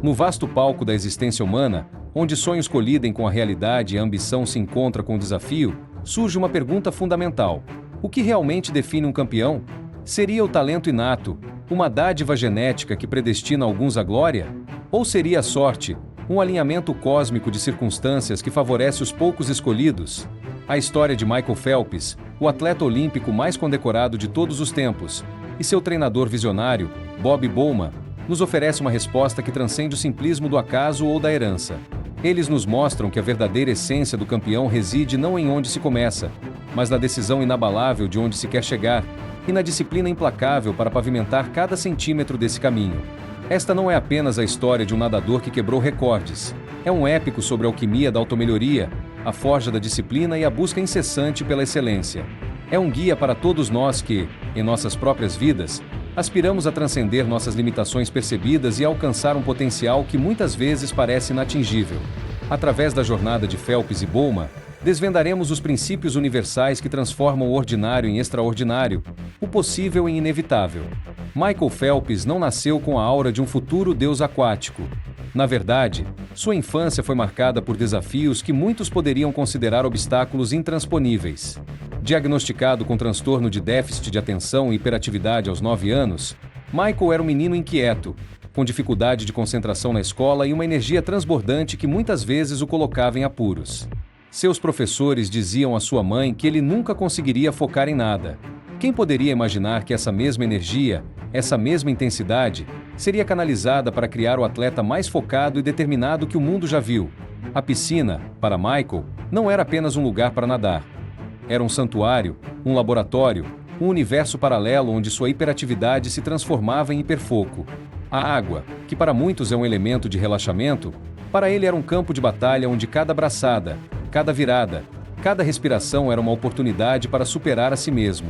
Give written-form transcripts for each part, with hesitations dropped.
No vasto palco da existência humana, onde sonhos colidem com a realidade e a ambição se encontram com o desafio, surge uma pergunta fundamental: o que realmente define um campeão? Seria o talento inato, uma dádiva genética que predestina alguns à glória? Ou seria a sorte, um alinhamento cósmico de circunstâncias que favorece os poucos escolhidos? A história de Michael Phelps, o atleta olímpico mais condecorado de todos os tempos, e seu treinador visionário, Bob Bowman, nos oferece uma resposta que transcende o simplismo do acaso ou da herança. Eles nos mostram que a verdadeira essência do campeão reside não em onde se começa, mas na decisão inabalável de onde se quer chegar, e na disciplina implacável para pavimentar cada centímetro desse caminho. Esta não é apenas a história de um nadador que quebrou recordes. É um épico sobre a alquimia da automelhoria, a forja da disciplina e a busca incessante pela excelência. É um guia para todos nós que, em nossas próprias vidas, aspiramos a transcender nossas limitações percebidas e alcançar um potencial que muitas vezes parece inatingível. Através da jornada de Phelps e Bowman, desvendaremos os princípios universais que transformam o ordinário em extraordinário, o possível em inevitável. Michael Phelps não nasceu com a aura de um futuro deus aquático. Na verdade, sua infância foi marcada por desafios que muitos poderiam considerar obstáculos intransponíveis. Diagnosticado com transtorno de déficit de atenção e hiperatividade aos 9 anos, Michael era um menino inquieto, com dificuldade de concentração na escola e uma energia transbordante que muitas vezes o colocava em apuros. Seus professores diziam à sua mãe que ele nunca conseguiria focar em nada. Quem poderia imaginar que essa mesma energia, essa mesma intensidade, seria canalizada para criar o atleta mais focado e determinado que o mundo já viu? A piscina, para Michael, não era apenas um lugar para nadar. Era um santuário, um laboratório, um universo paralelo onde sua hiperatividade se transformava em hiperfoco. A água, que para muitos é um elemento de relaxamento, para ele era um campo de batalha onde cada braçada, cada virada, cada respiração era uma oportunidade para superar a si mesmo.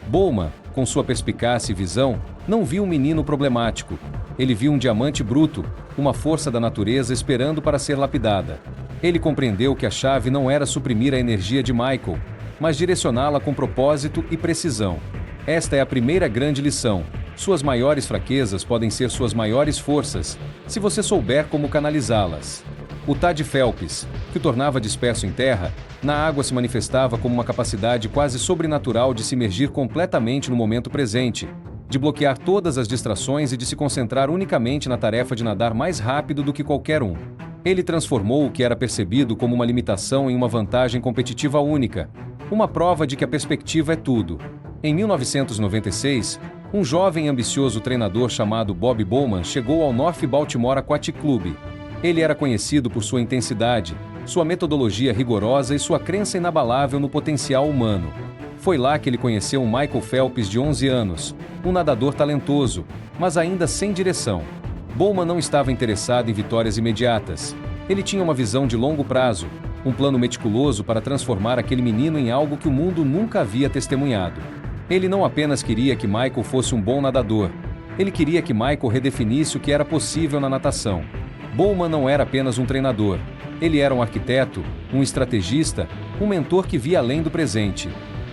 Bowman, com sua perspicácia e visão, não viu um menino problemático. Ele viu um diamante bruto, uma força da natureza esperando para ser lapidada. Ele compreendeu que a chave não era suprimir a energia de Michael, mas direcioná-la com propósito e precisão. Esta é a primeira grande lição. Suas maiores fraquezas podem ser suas maiores forças, se você souber como canalizá-las. O Tad Phelps, que o tornava disperso em terra, na água se manifestava como uma capacidade quase sobrenatural de se imergir completamente no momento presente, de bloquear todas as distrações e de se concentrar unicamente na tarefa de nadar mais rápido do que qualquer um. Ele transformou o que era percebido como uma limitação em uma vantagem competitiva única, uma prova de que a perspectiva é tudo. Em 1996, um jovem e ambicioso treinador chamado Bob Bowman chegou ao North Baltimore Aquatic Club. Ele era conhecido por sua intensidade, sua metodologia rigorosa e sua crença inabalável no potencial humano. Foi lá que ele conheceu um Michael Phelps de 11 anos, um nadador talentoso, mas ainda sem direção. Bowman não estava interessado em vitórias imediatas. Ele tinha uma visão de longo prazo, um plano meticuloso para transformar aquele menino em algo que o mundo nunca havia testemunhado. Ele não apenas queria que Michael fosse um bom nadador, ele queria que Michael redefinisse o que era possível na natação. Bowman não era apenas um treinador, ele era um arquiteto, um estrategista, um mentor que via além do presente.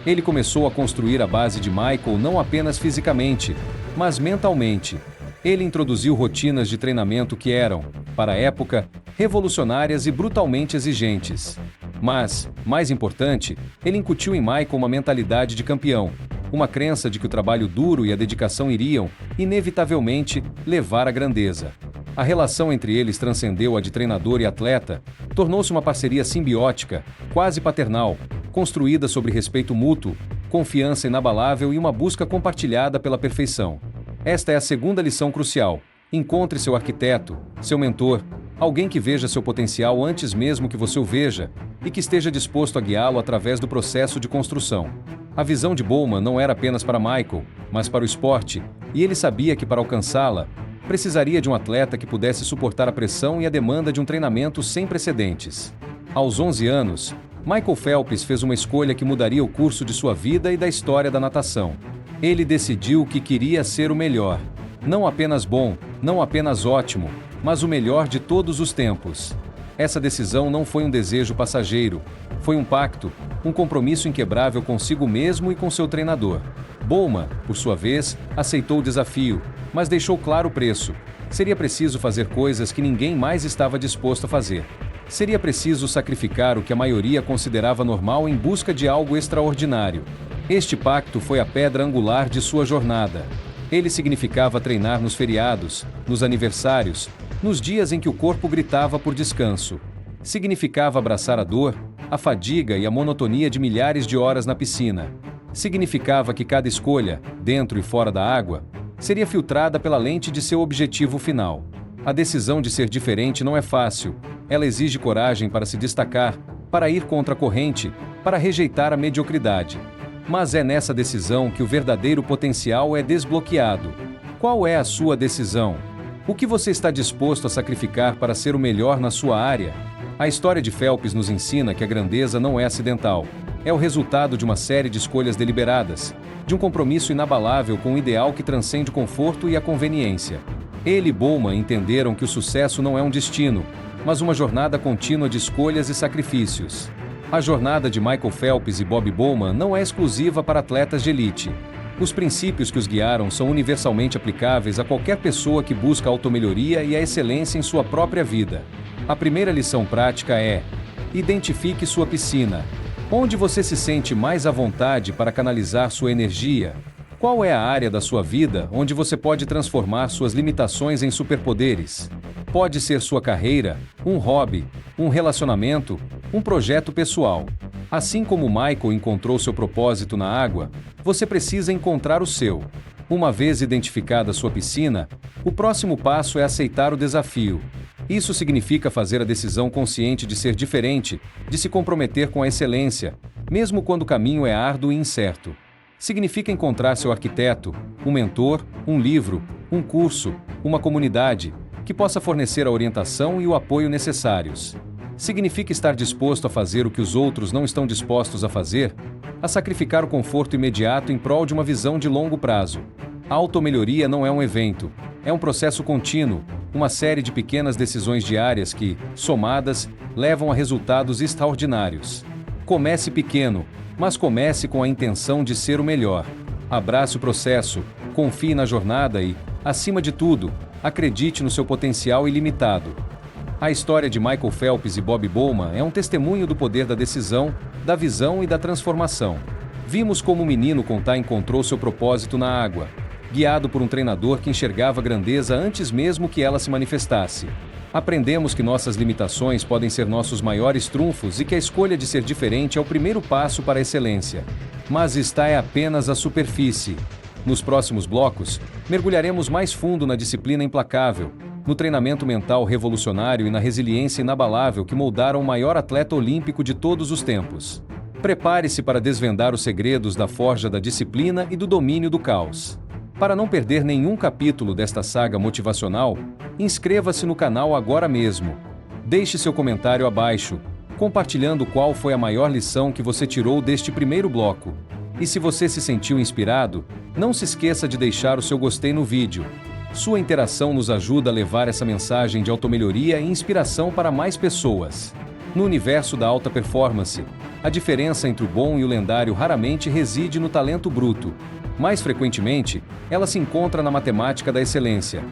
Ele começou a construir a base de Michael não apenas fisicamente, mas mentalmente. Ele introduziu rotinas de treinamento que eram, para a época, revolucionárias e brutalmente exigentes. Mas, mais importante, ele incutiu em Michael uma mentalidade de campeão, uma crença de que o trabalho duro e a dedicação iriam, inevitavelmente, levar à grandeza. A relação entre eles transcendeu a de treinador e atleta, tornou-se uma parceria simbiótica, quase paternal, construída sobre respeito mútuo, confiança inabalável e uma busca compartilhada pela perfeição. Esta é a segunda lição crucial. Encontre seu arquiteto, seu mentor, alguém que veja seu potencial antes mesmo que você o veja, e que esteja disposto a guiá-lo através do processo de construção. A visão de Bowman não era apenas para Michael, mas para o esporte, e ele sabia que para alcançá-la, precisaria de um atleta que pudesse suportar a pressão e a demanda de um treinamento sem precedentes. Aos 11 anos, Michael Phelps fez uma escolha que mudaria o curso de sua vida e da história da natação. Ele decidiu que queria ser o melhor. Não apenas bom, não apenas ótimo, mas o melhor de todos os tempos. Essa decisão não foi um desejo passageiro, foi um pacto, um compromisso inquebrável consigo mesmo e com seu treinador. Bowman, por sua vez, aceitou o desafio, mas deixou claro o preço. Seria preciso fazer coisas que ninguém mais estava disposto a fazer. Seria preciso sacrificar o que a maioria considerava normal em busca de algo extraordinário. Este pacto foi a pedra angular de sua jornada. Ele significava treinar nos feriados, nos aniversários, nos dias em que o corpo gritava por descanso. Significava abraçar a dor, a fadiga e a monotonia de milhares de horas na piscina. Significava que cada escolha, dentro e fora da água, seria filtrada pela lente de seu objetivo final. A decisão de ser diferente não é fácil. Ela exige coragem para se destacar, para ir contra a corrente, para rejeitar a mediocridade. Mas é nessa decisão que o verdadeiro potencial é desbloqueado. Qual é a sua decisão? O que você está disposto a sacrificar para ser o melhor na sua área? A história de Phelps nos ensina que a grandeza não é acidental. É o resultado de uma série de escolhas deliberadas, de um compromisso inabalável com um ideal que transcende o conforto e a conveniência. Ele e Bowman entenderam que o sucesso não é um destino, mas uma jornada contínua de escolhas e sacrifícios. A jornada de Michael Phelps e Bob Bowman não é exclusiva para atletas de elite. Os princípios que os guiaram são universalmente aplicáveis a qualquer pessoa que busca a automelhoria e a excelência em sua própria vida. A primeira lição prática é: identifique sua piscina. Onde você se sente mais à vontade para canalizar sua energia? Qual é a área da sua vida onde você pode transformar suas limitações em superpoderes? Pode ser sua carreira, um hobby, um relacionamento, um projeto pessoal. Assim como Michael encontrou seu propósito na água, você precisa encontrar o seu. Uma vez identificada sua piscina, o próximo passo é aceitar o desafio. Isso significa fazer a decisão consciente de ser diferente, de se comprometer com a excelência, mesmo quando o caminho é árduo e incerto. Significa encontrar seu arquiteto, um mentor, um livro, um curso, uma comunidade, que possa fornecer a orientação e o apoio necessários. Significa estar disposto a fazer o que os outros não estão dispostos a fazer, a sacrificar o conforto imediato em prol de uma visão de longo prazo. A automelhoria não é um evento, é um processo contínuo, uma série de pequenas decisões diárias que, somadas, levam a resultados extraordinários. Comece pequeno, mas comece com a intenção de ser o melhor. Abrace o processo, confie na jornada e, acima de tudo, acredite no seu potencial ilimitado. A história de Michael Phelps e Bob Bowman é um testemunho do poder da decisão, da visão e da transformação. Vimos como o menino Contar encontrou seu propósito na água, guiado por um treinador que enxergava a grandeza antes mesmo que ela se manifestasse. Aprendemos que nossas limitações podem ser nossos maiores trunfos e que a escolha de ser diferente é o primeiro passo para a excelência. Mas esta é apenas a superfície. Nos próximos blocos, mergulharemos mais fundo na disciplina implacável, no treinamento mental revolucionário e na resiliência inabalável que moldaram o maior atleta olímpico de todos os tempos. Prepare-se para desvendar os segredos da forja da disciplina e do domínio do caos. Para não perder nenhum capítulo desta saga motivacional, inscreva-se no canal agora mesmo. Deixe seu comentário abaixo, compartilhando qual foi a maior lição que você tirou deste primeiro bloco. E se você se sentiu inspirado, não se esqueça de deixar o seu gostei no vídeo. Sua interação nos ajuda a levar essa mensagem de automelhoria e inspiração para mais pessoas. No universo da alta performance, a diferença entre o bom e o lendário raramente reside no talento bruto. Mais frequentemente, ela se encontra na matemática da excelência.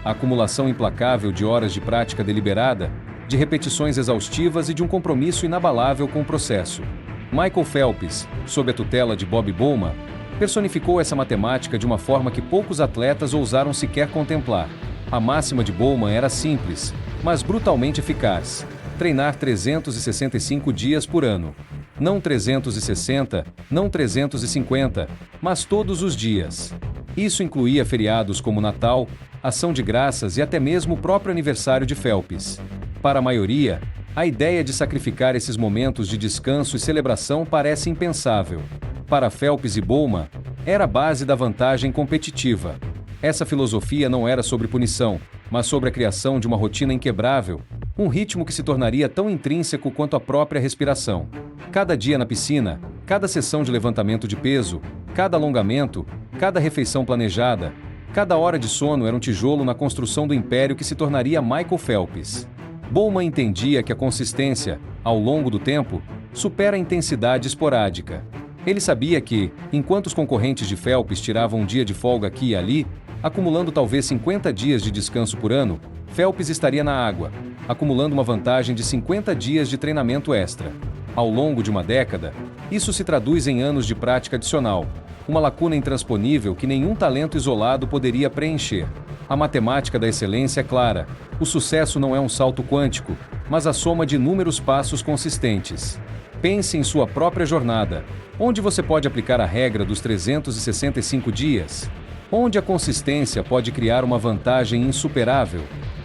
A acumulação implacável de horas de prática deliberada, de repetições exaustivas e de um compromisso inabalável com o processo. Michael Phelps, sob a tutela de Bob Bowman, personificou essa matemática de uma forma que poucos atletas ousaram sequer contemplar. A máxima de Bowman era simples, mas brutalmente eficaz: treinar 365 dias por ano. Não 360, não 350, mas todos os dias. Isso incluía feriados como Natal, Ação de Graças e até mesmo o próprio aniversário de Phelps. Para a maioria, a ideia de sacrificar esses momentos de descanso e celebração parece impensável. Para Phelps e Bowman, era a base da vantagem competitiva. Essa filosofia não era sobre punição, mas sobre a criação de uma rotina inquebrável, um ritmo que se tornaria tão intrínseco quanto a própria respiração. Cada dia na piscina, cada sessão de levantamento de peso, cada alongamento, cada refeição planejada, cada hora de sono era um tijolo na construção do império que se tornaria Michael Phelps. Bowman entendia que a consistência, ao longo do tempo, supera a intensidade esporádica. Ele sabia que, enquanto os concorrentes de Phelps tiravam um dia de folga aqui e ali, Acumulando talvez 50 dias de descanso por ano, Phelps estaria na água, acumulando uma vantagem de 50 dias de treinamento extra. Ao longo de uma década, isso se traduz em anos de prática adicional, uma lacuna intransponível que nenhum talento isolado poderia preencher. A matemática da excelência é clara: o sucesso não é um salto quântico, mas a soma de inúmeros passos consistentes. Pense em sua própria jornada, onde você pode aplicar a regra dos 365 dias, onde a consistência pode criar uma vantagem insuperável.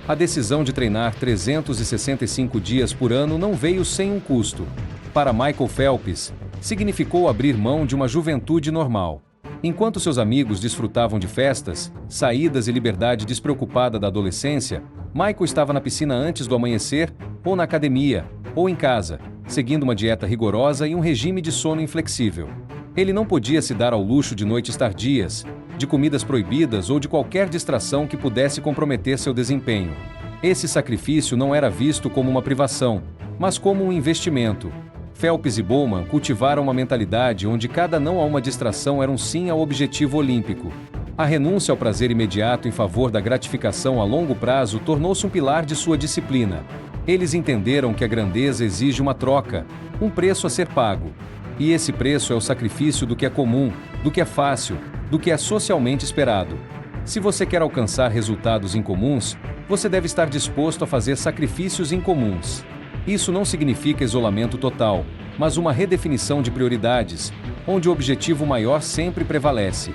A decisão de treinar 365 dias por ano não veio sem um custo. Para Michael Phelps, significou abrir mão de uma juventude normal. Enquanto seus amigos desfrutavam de festas, saídas e liberdade despreocupada da adolescência, Michael estava na piscina antes do amanhecer, ou na academia, ou em casa, seguindo uma dieta rigorosa e um regime de sono inflexível. Ele não podia se dar ao luxo de noites tardias, de comidas proibidas ou de qualquer distração que pudesse comprometer seu desempenho. Esse sacrifício não era visto como uma privação, mas como um investimento. Phelps e Bowman cultivaram uma mentalidade onde cada não a uma distração era um sim ao objetivo olímpico. A renúncia ao prazer imediato em favor da gratificação a longo prazo tornou-se um pilar de sua disciplina. Eles entenderam que a grandeza exige uma troca, um preço a ser pago. E esse preço é o sacrifício do que é comum, do que é fácil, do que é socialmente esperado. Se você quer alcançar resultados incomuns, você deve estar disposto a fazer sacrifícios incomuns. Isso não significa isolamento total, mas uma redefinição de prioridades, onde o objetivo maior sempre prevalece.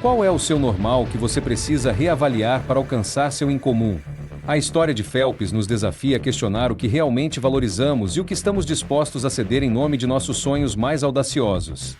Qual é o seu normal que você precisa reavaliar para alcançar seu incomum? A história de Phelps nos desafia a questionar o que realmente valorizamos e o que estamos dispostos a ceder em nome de nossos sonhos mais audaciosos.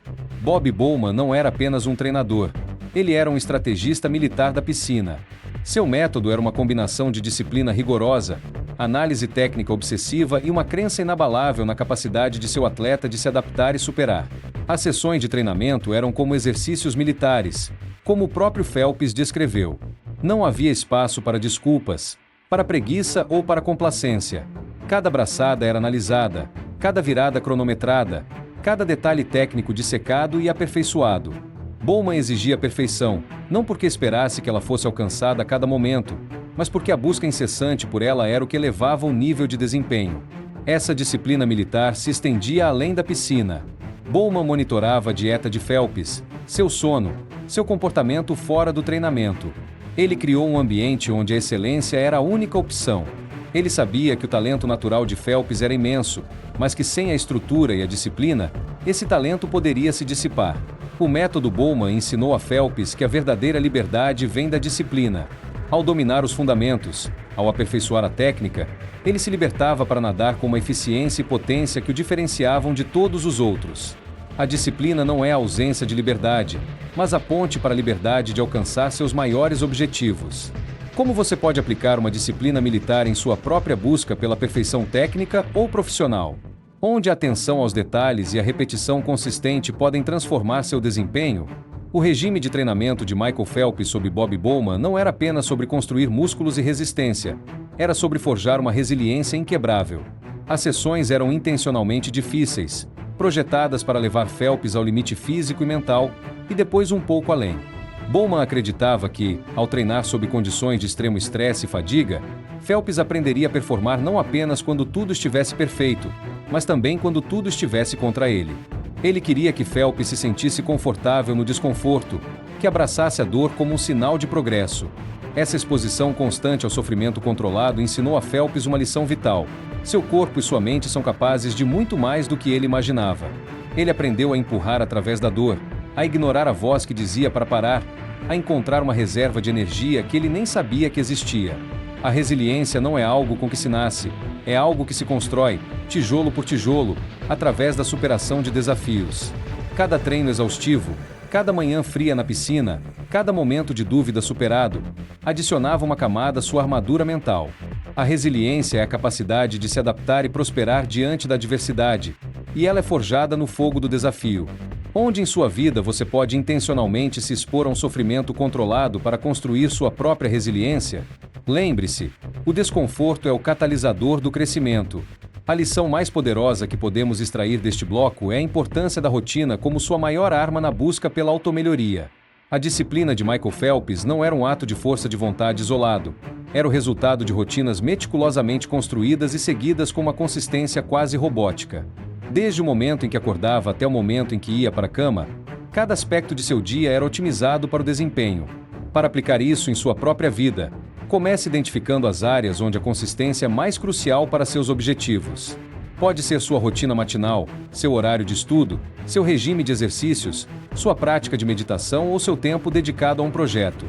Bob Bowman não era apenas um treinador. Ele era um estrategista militar da piscina. Seu método era uma combinação de disciplina rigorosa, análise técnica obsessiva e uma crença inabalável na capacidade de seu atleta de se adaptar e superar. As sessões de treinamento eram como exercícios militares, como o próprio Phelps descreveu. Não havia espaço para desculpas, para preguiça ou para complacência. Cada braçada era analisada, cada virada cronometrada, cada detalhe técnico dissecado e aperfeiçoado. Bowman exigia perfeição, não porque esperasse que ela fosse alcançada a cada momento, mas porque a busca incessante por ela era o que elevava o nível de desempenho. Essa disciplina militar se estendia além da piscina. Bowman monitorava a dieta de Phelps, seu sono, seu comportamento fora do treinamento. Ele criou um ambiente onde a excelência era a única opção. Ele sabia que o talento natural de Phelps era imenso, mas que sem a estrutura e a disciplina, esse talento poderia se dissipar. O método Bowman ensinou a Phelps que a verdadeira liberdade vem da disciplina. Ao dominar os fundamentos, ao aperfeiçoar a técnica, ele se libertava para nadar com uma eficiência e potência que o diferenciavam de todos os outros. A disciplina não é a ausência de liberdade, mas a ponte para a liberdade de alcançar seus maiores objetivos. Como você pode aplicar uma disciplina militar em sua própria busca pela perfeição técnica ou profissional? Onde a atenção aos detalhes e a repetição consistente podem transformar seu desempenho? O regime de treinamento de Michael Phelps sob Bob Bowman não era apenas sobre construir músculos e resistência, era sobre forjar uma resiliência inquebrável. As sessões eram intencionalmente difíceis, projetadas para levar Phelps ao limite físico e mental, e depois um pouco além. Bowman acreditava que, ao treinar sob condições de extremo estresse e fadiga, Phelps aprenderia a performar não apenas quando tudo estivesse perfeito, mas também quando tudo estivesse contra ele. Ele queria que Phelps se sentisse confortável no desconforto, que abraçasse a dor como um sinal de progresso. Essa exposição constante ao sofrimento controlado ensinou a Phelps uma lição vital. Seu corpo e sua mente são capazes de muito mais do que ele imaginava. Ele aprendeu a empurrar através da dor, a ignorar a voz que dizia para parar, a encontrar uma reserva de energia que ele nem sabia que existia. A resiliência não é algo com que se nasce, é algo que se constrói, tijolo por tijolo, através da superação de desafios. Cada treino exaustivo, cada manhã fria na piscina, cada momento de dúvida superado, adicionava uma camada à sua armadura mental. A resiliência é a capacidade de se adaptar e prosperar diante da adversidade, e ela é forjada no fogo do desafio. Onde em sua vida você pode intencionalmente se expor a um sofrimento controlado para construir sua própria resiliência? Lembre-se, o desconforto é o catalisador do crescimento. A lição mais poderosa que podemos extrair deste bloco é a importância da rotina como sua maior arma na busca pela automelhoria. A disciplina de Michael Phelps não era um ato de força de vontade isolado. Era o resultado de rotinas meticulosamente construídas e seguidas com uma consistência quase robótica. Desde o momento em que acordava até o momento em que ia para a cama, cada aspecto de seu dia era otimizado para o desempenho. Para aplicar isso em sua própria vida, comece identificando as áreas onde a consistência é mais crucial para seus objetivos. Pode ser sua rotina matinal, seu horário de estudo, seu regime de exercícios, sua prática de meditação ou seu tempo dedicado a um projeto.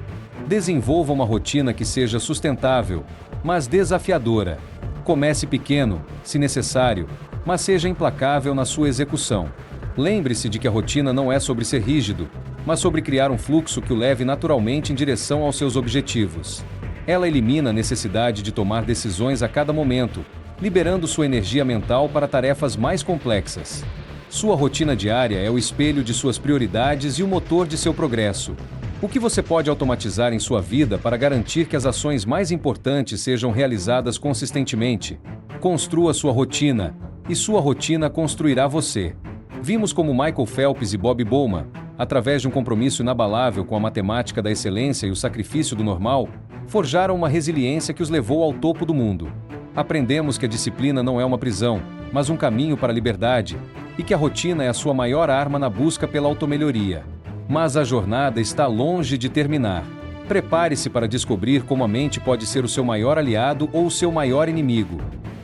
Desenvolva uma rotina que seja sustentável, mas desafiadora. Comece pequeno, se necessário, mas seja implacável na sua execução. Lembre-se de que a rotina não é sobre ser rígido, mas sobre criar um fluxo que o leve naturalmente em direção aos seus objetivos. Ela elimina a necessidade de tomar decisões a cada momento, liberando sua energia mental para tarefas mais complexas. Sua rotina diária é o espelho de suas prioridades e o motor de seu progresso. O que você pode automatizar em sua vida para garantir que as ações mais importantes sejam realizadas consistentemente? Construa sua rotina, e sua rotina construirá você. Vimos como Michael Phelps e Bob Bowman, através de um compromisso inabalável com a matemática da excelência e o sacrifício do normal, forjaram uma resiliência que os levou ao topo do mundo. Aprendemos que a disciplina não é uma prisão, mas um caminho para a liberdade, e que a rotina é a sua maior arma na busca pela automelhoria. Mas a jornada está longe de terminar. Prepare-se para descobrir como a mente pode ser o seu maior aliado ou o seu maior inimigo.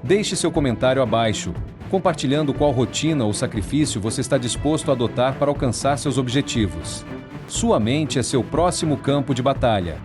Deixe seu comentário abaixo, compartilhando qual rotina ou sacrifício você está disposto a adotar para alcançar seus objetivos. Sua mente é seu próximo campo de batalha.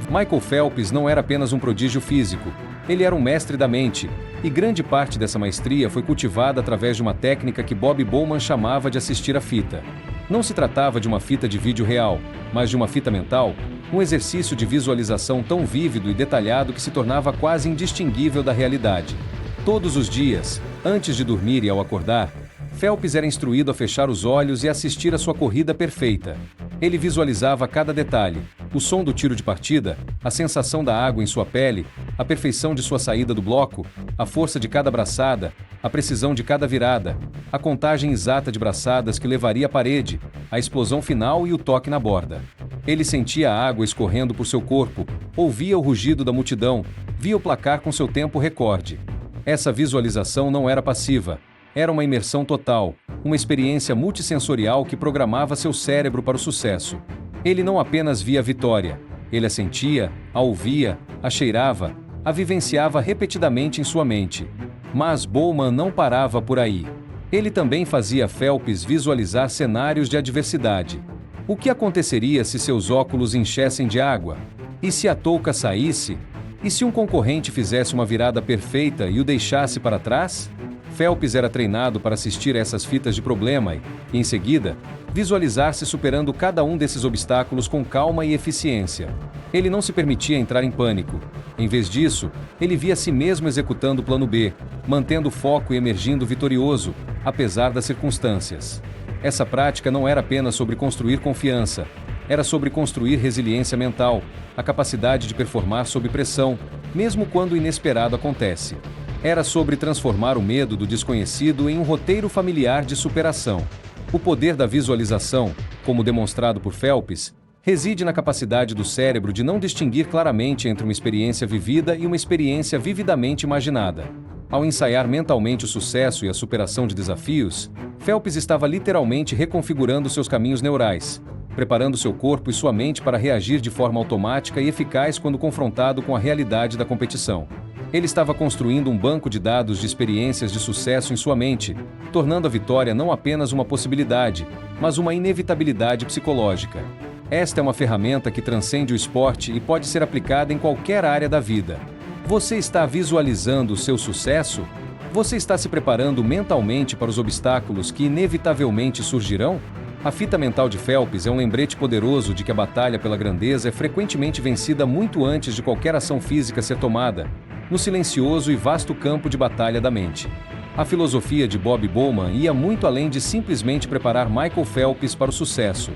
Michael Phelps não era apenas um prodígio físico, ele era um mestre da mente, e grande parte dessa maestria foi cultivada através de uma técnica que Bob Bowman chamava de assistir à fita. Não se tratava de uma fita de vídeo real, mas de uma fita mental, um exercício de visualização tão vívido e detalhado que se tornava quase indistinguível da realidade. Todos os dias, antes de dormir e ao acordar, Phelps era instruído a fechar os olhos e assistir à sua corrida perfeita. Ele visualizava cada detalhe: o som do tiro de partida, a sensação da água em sua pele, a perfeição de sua saída do bloco, a força de cada braçada, a precisão de cada virada, a contagem exata de braçadas que levaria à parede, a explosão final e o toque na borda. Ele sentia a água escorrendo por seu corpo, ouvia o rugido da multidão, via o placar com seu tempo recorde. Essa visualização não era passiva, era uma imersão total, uma experiência multissensorial que programava seu cérebro para o sucesso. Ele não apenas via a vitória, ele a sentia, a ouvia, a cheirava, a vivenciava repetidamente em sua mente. Mas Bowman não parava por aí. Ele também fazia Phelps visualizar cenários de adversidade. O que aconteceria se seus óculos enchessem de água? E se a touca saísse? E se um concorrente fizesse uma virada perfeita e o deixasse para trás? Phelps era treinado para assistir a essas fitas de problema e, em seguida, visualizar-se superando cada um desses obstáculos com calma e eficiência. Ele não se permitia entrar em pânico. Em vez disso, ele via a si mesmo executando o plano B, mantendo o foco e emergindo vitorioso, apesar das circunstâncias. Essa prática não era apenas sobre construir confiança, era sobre construir resiliência mental, a capacidade de performar sob pressão, mesmo quando o inesperado acontece. Era sobre transformar o medo do desconhecido em um roteiro familiar de superação. O poder da visualização, como demonstrado por Phelps, reside na capacidade do cérebro de não distinguir claramente entre uma experiência vivida e uma experiência vividamente imaginada. Ao ensaiar mentalmente o sucesso e a superação de desafios, Phelps estava literalmente reconfigurando seus caminhos neurais, preparando seu corpo e sua mente para reagir de forma automática e eficaz quando confrontado com a realidade da competição. Ele estava construindo um banco de dados de experiências de sucesso em sua mente, tornando a vitória não apenas uma possibilidade, mas uma inevitabilidade psicológica. Esta é uma ferramenta que transcende o esporte e pode ser aplicada em qualquer área da vida. Você está visualizando o seu sucesso? Você está se preparando mentalmente para os obstáculos que inevitavelmente surgirão? A fita mental de Phelps é um lembrete poderoso de que a batalha pela grandeza é frequentemente vencida muito antes de qualquer ação física ser tomada, no silencioso e vasto campo de batalha da mente. A filosofia de Bob Bowman ia muito além de simplesmente preparar Michael Phelps para o sucesso.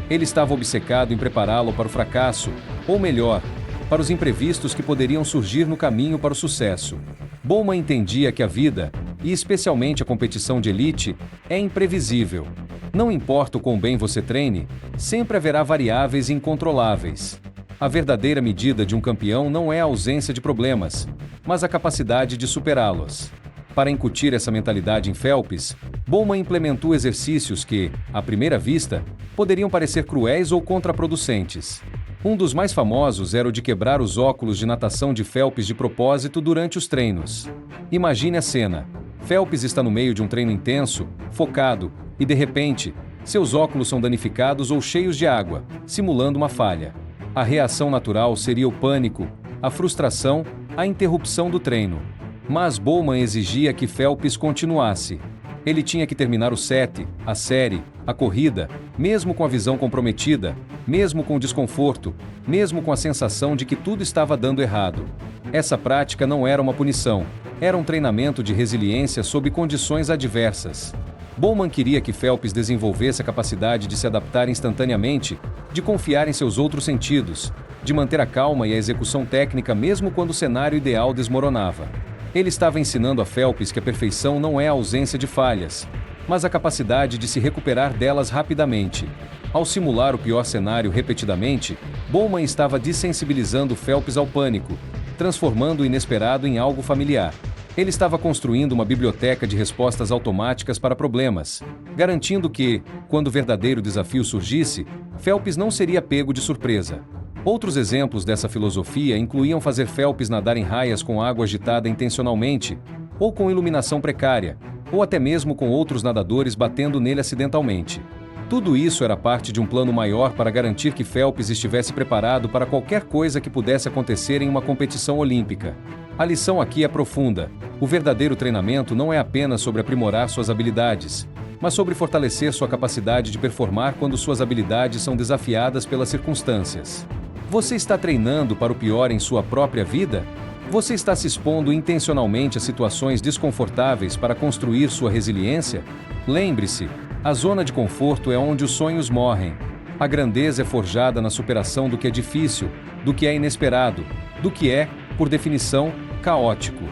Ele estava obcecado em prepará-lo para o fracasso, ou melhor, para os imprevistos que poderiam surgir no caminho para o sucesso. Bowman entendia que a vida, e especialmente a competição de elite, é imprevisível. Não importa o quão bem você treine, sempre haverá variáveis incontroláveis. A verdadeira medida de um campeão não é a ausência de problemas, mas a capacidade de superá-los. Para incutir essa mentalidade em Phelps, Bowman implementou exercícios que, à primeira vista, poderiam parecer cruéis ou contraproducentes. Um dos mais famosos era o de quebrar os óculos de natação de Phelps de propósito durante os treinos. Imagine a cena. Phelps está no meio de um treino intenso, focado, e de repente, seus óculos são danificados ou cheios de água, simulando uma falha. A reação natural seria o pânico, a frustração, a interrupção do treino. Mas Bowman exigia que Phelps continuasse. Ele tinha que terminar o set, a série, a corrida, mesmo com a visão comprometida, mesmo com o desconforto, mesmo com a sensação de que tudo estava dando errado. Essa prática não era uma punição, era um treinamento de resiliência sob condições adversas. Bowman queria que Phelps desenvolvesse a capacidade de se adaptar instantaneamente, de confiar em seus outros sentidos, de manter a calma e a execução técnica mesmo quando o cenário ideal desmoronava. Ele estava ensinando a Phelps que a perfeição não é a ausência de falhas, mas a capacidade de se recuperar delas rapidamente. Ao simular o pior cenário repetidamente, Bowman estava dessensibilizando Phelps ao pânico, transformando o inesperado em algo familiar. Ele estava construindo uma biblioteca de respostas automáticas para problemas, garantindo que, quando o verdadeiro desafio surgisse, Phelps não seria pego de surpresa. Outros exemplos dessa filosofia incluíam fazer Phelps nadar em raias com água agitada intencionalmente, ou com iluminação precária, ou até mesmo com outros nadadores batendo nele acidentalmente. Tudo isso era parte de um plano maior para garantir que Phelps estivesse preparado para qualquer coisa que pudesse acontecer em uma competição olímpica. A lição aqui é profunda. O verdadeiro treinamento não é apenas sobre aprimorar suas habilidades, mas sobre fortalecer sua capacidade de performar quando suas habilidades são desafiadas pelas circunstâncias. Você está treinando para o pior em sua própria vida? Você está se expondo intencionalmente a situações desconfortáveis para construir sua resiliência? Lembre-se, a zona de conforto é onde os sonhos morrem. A grandeza é forjada na superação do que é difícil, do que é inesperado, do que é, por definição, caótico.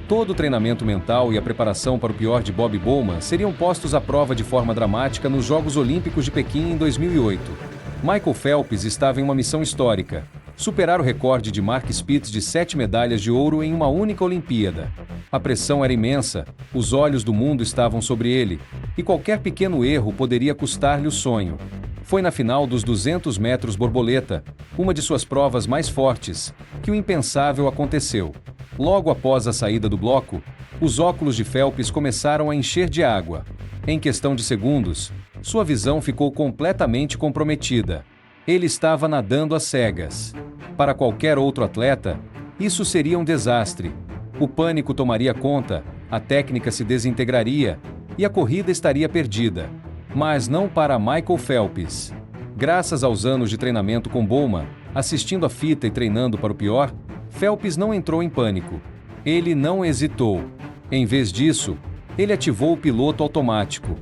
Todo o treinamento mental e a preparação para o pior de Bob Bowman seriam postos à prova de forma dramática nos Jogos Olímpicos de Pequim em 2008. Michael Phelps estava em uma missão histórica: superar o recorde de Mark Spitz de 7 medalhas de ouro em uma única Olimpíada. A pressão era imensa, os olhos do mundo estavam sobre ele, e qualquer pequeno erro poderia custar-lhe o sonho. Foi na final dos 200 metros borboleta, uma de suas provas mais fortes, que o impensável aconteceu. Logo após a saída do bloco, os óculos de Phelps começaram a encher de água. Em questão de segundos, sua visão ficou completamente comprometida. Ele estava nadando às cegas. Para qualquer outro atleta, isso seria um desastre. O pânico tomaria conta, a técnica se desintegraria e a corrida estaria perdida. Mas não para Michael Phelps. Graças aos anos de treinamento com Bowman, assistindo a fita e treinando para o pior, Phelps não entrou em pânico. Ele não hesitou. Em vez disso, ele ativou o piloto automático.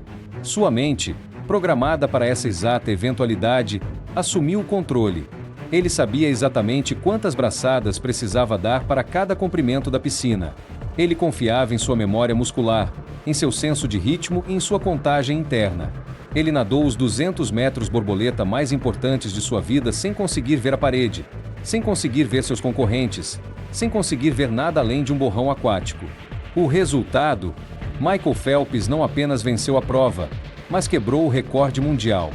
Sua mente, programada para essa exata eventualidade, assumiu o controle. Ele sabia exatamente quantas braçadas precisava dar para cada comprimento da piscina. Ele confiava em sua memória muscular, em seu senso de ritmo e em sua contagem interna. Ele nadou os 200 metros borboleta mais importantes de sua vida sem conseguir ver a parede, sem conseguir ver seus concorrentes, sem conseguir ver nada além de um borrão aquático. O resultado? Michael Phelps não apenas venceu a prova, mas quebrou o recorde mundial.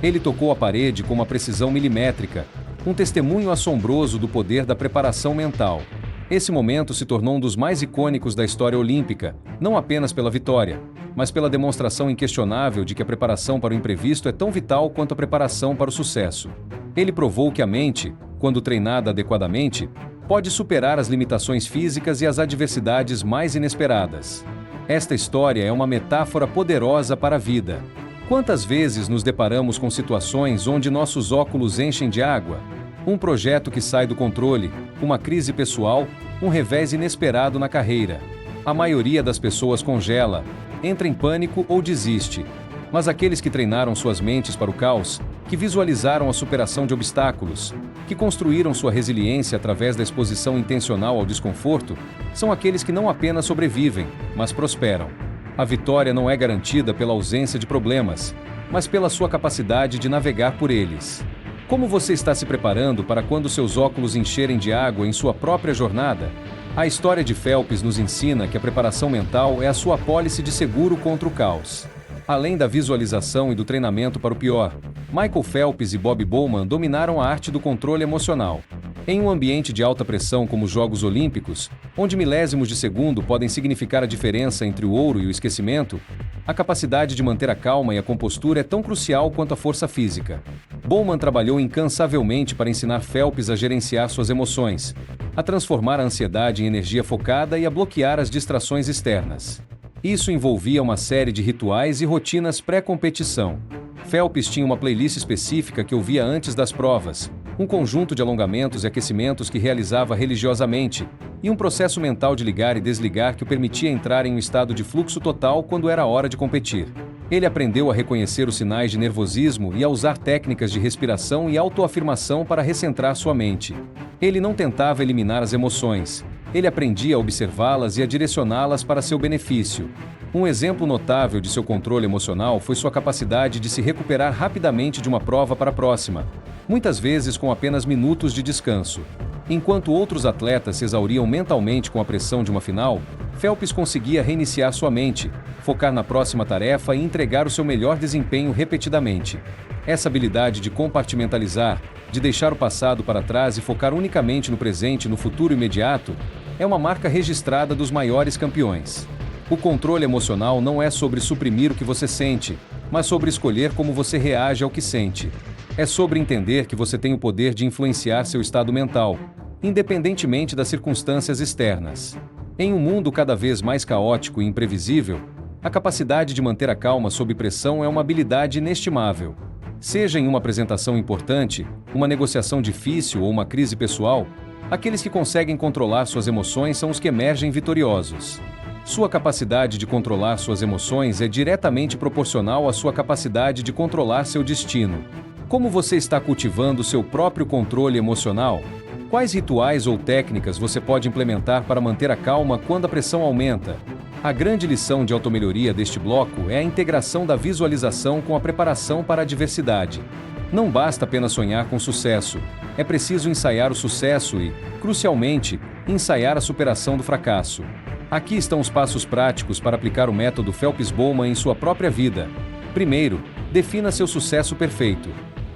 Ele tocou a parede com uma precisão milimétrica, um testemunho assombroso do poder da preparação mental. Esse momento se tornou um dos mais icônicos da história olímpica, não apenas pela vitória, mas pela demonstração inquestionável de que a preparação para o imprevisto é tão vital quanto a preparação para o sucesso. Ele provou que a mente, quando treinada adequadamente, pode superar as limitações físicas e as adversidades mais inesperadas. Esta história é uma metáfora poderosa para a vida. Quantas vezes nos deparamos com situações onde nossos óculos enchem de água? Um projeto que sai do controle, uma crise pessoal, um revés inesperado na carreira. A maioria das pessoas congela, entra em pânico ou desiste. Mas aqueles que treinaram suas mentes para o caos, que visualizaram a superação de obstáculos, que construíram sua resiliência através da exposição intencional ao desconforto, são aqueles que não apenas sobrevivem, mas prosperam. A vitória não é garantida pela ausência de problemas, mas pela sua capacidade de navegar por eles. Como você está se preparando para quando seus óculos encherem de água em sua própria jornada? A história de Phelps nos ensina que a preparação mental é a sua apólice de seguro contra o caos. Além da visualização e do treinamento para o pior, Michael Phelps e Bob Bowman dominaram a arte do controle emocional. Em um ambiente de alta pressão como os Jogos Olímpicos, onde milésimos de segundo podem significar a diferença entre o ouro e o esquecimento, a capacidade de manter a calma e a compostura é tão crucial quanto a força física. Bowman trabalhou incansavelmente para ensinar Phelps a gerenciar suas emoções, a transformar a ansiedade em energia focada e a bloquear as distrações externas. Isso envolvia uma série de rituais e rotinas pré-competição. Phelps tinha uma playlist específica que ouvia antes das provas, um conjunto de alongamentos e aquecimentos que realizava religiosamente, e um processo mental de ligar e desligar que o permitia entrar em um estado de fluxo total quando era hora de competir. Ele aprendeu a reconhecer os sinais de nervosismo e a usar técnicas de respiração e autoafirmação para recentrar sua mente. Ele não tentava eliminar as emoções, ele aprendia a observá-las e a direcioná-las para seu benefício. Um exemplo notável de seu controle emocional foi sua capacidade de se recuperar rapidamente de uma prova para a próxima, muitas vezes com apenas minutos de descanso. Enquanto outros atletas se exauriam mentalmente com a pressão de uma final, Phelps conseguia reiniciar sua mente, focar na próxima tarefa e entregar o seu melhor desempenho repetidamente. Essa habilidade de compartimentalizar, de deixar o passado para trás e focar unicamente no presente e no futuro imediato, é uma marca registrada dos maiores campeões. O controle emocional não é sobre suprimir o que você sente, mas sobre escolher como você reage ao que sente. É sobre entender que você tem o poder de influenciar seu estado mental, independentemente das circunstâncias externas. Em um mundo cada vez mais caótico e imprevisível, a capacidade de manter a calma sob pressão é uma habilidade inestimável. Seja em uma apresentação importante, uma negociação difícil ou uma crise pessoal, aqueles que conseguem controlar suas emoções são os que emergem vitoriosos. Sua capacidade de controlar suas emoções é diretamente proporcional à sua capacidade de controlar seu destino. Como você está cultivando seu próprio controle emocional? Quais rituais ou técnicas você pode implementar para manter a calma quando a pressão aumenta? A grande lição de automelhoria deste bloco é a integração da visualização com a preparação para a adversidade. Não basta apenas sonhar com sucesso, é preciso ensaiar o sucesso e, crucialmente, ensaiar a superação do fracasso. Aqui estão os passos práticos para aplicar o método Phelps-Bowman em sua própria vida. Primeiro, defina seu sucesso perfeito.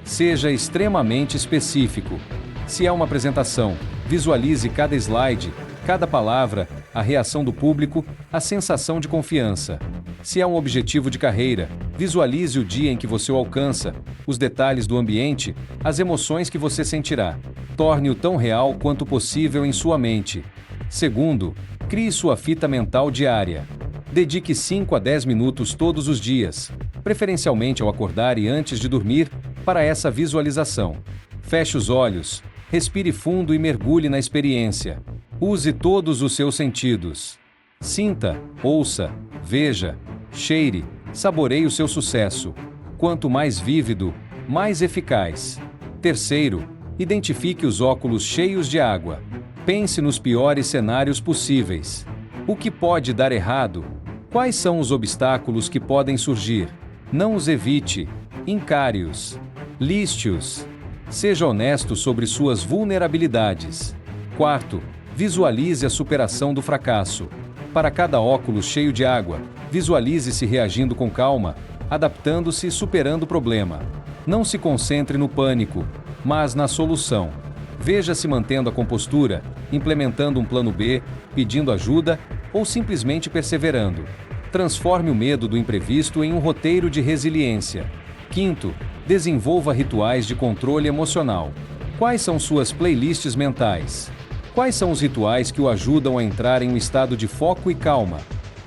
Seja extremamente específico. Se é uma apresentação, visualize cada slide, cada palavra, a reação do público, a sensação de confiança. Se é um objetivo de carreira, visualize o dia em que você o alcança, os detalhes do ambiente, as emoções que você sentirá. Torne-o tão real quanto possível em sua mente. Segundo, crie sua fita mental diária. Dedique 5 a 10 minutos todos os dias, preferencialmente ao acordar e antes de dormir, para essa visualização. Feche os olhos, respire fundo e mergulhe na experiência. Use todos os seus sentidos. Sinta, ouça, veja, cheire, saboreie o seu sucesso. Quanto mais vívido, mais eficaz. Terceiro, identifique os óculos cheios de água. Pense nos piores cenários possíveis. O que pode dar errado? Quais são os obstáculos que podem surgir? Não os evite, encare-os. Liste-os. Seja honesto sobre suas vulnerabilidades. Quarto, visualize a superação do fracasso. Para cada óculos cheio de água, visualize-se reagindo com calma, adaptando-se e superando o problema. Não se concentre no pânico, mas na solução. Veja-se mantendo a compostura, implementando um plano B, pedindo ajuda ou simplesmente perseverando. Transforme o medo do imprevisto em um roteiro de resiliência. Quinto, desenvolva rituais de controle emocional. Quais são suas playlists mentais? Quais são os rituais que o ajudam a entrar em um estado de foco e calma?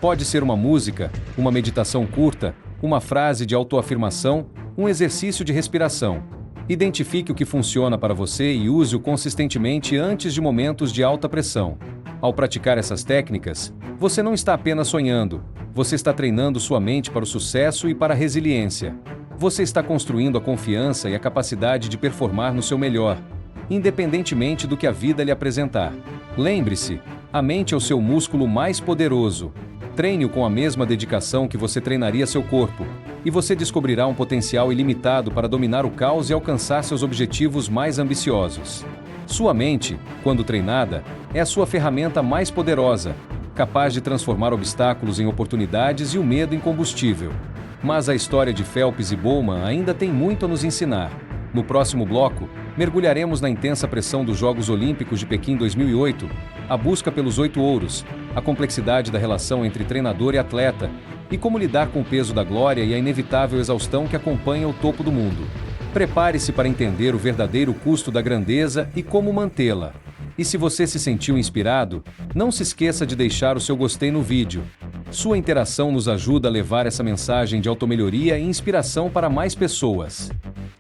Pode ser uma música, uma meditação curta, uma frase de autoafirmação, um exercício de respiração. Identifique o que funciona para você e use-o consistentemente antes de momentos de alta pressão. Ao praticar essas técnicas, você não está apenas sonhando, você está treinando sua mente para o sucesso e para a resiliência. Você está construindo a confiança e a capacidade de performar no seu melhor, independentemente do que a vida lhe apresentar. Lembre-se, a mente é o seu músculo mais poderoso. Treine-o com a mesma dedicação que você treinaria seu corpo. e você descobrirá um potencial ilimitado para dominar o caos e alcançar seus objetivos mais ambiciosos. Sua mente, quando treinada, é a sua ferramenta mais poderosa, capaz de transformar obstáculos em oportunidades e o medo em combustível. Mas a história de Phelps e Bowman ainda tem muito a nos ensinar. No próximo bloco, mergulharemos na intensa pressão dos Jogos Olímpicos de Pequim 2008, a busca pelos 8 ouros, a complexidade da relação entre treinador e atleta, e como lidar com o peso da glória e a inevitável exaustão que acompanha o topo do mundo. Prepare-se para entender o verdadeiro custo da grandeza e como mantê-la. E se você se sentiu inspirado, não se esqueça de deixar o seu gostei no vídeo. Sua interação nos ajuda a levar essa mensagem de automelhoria e inspiração para mais pessoas.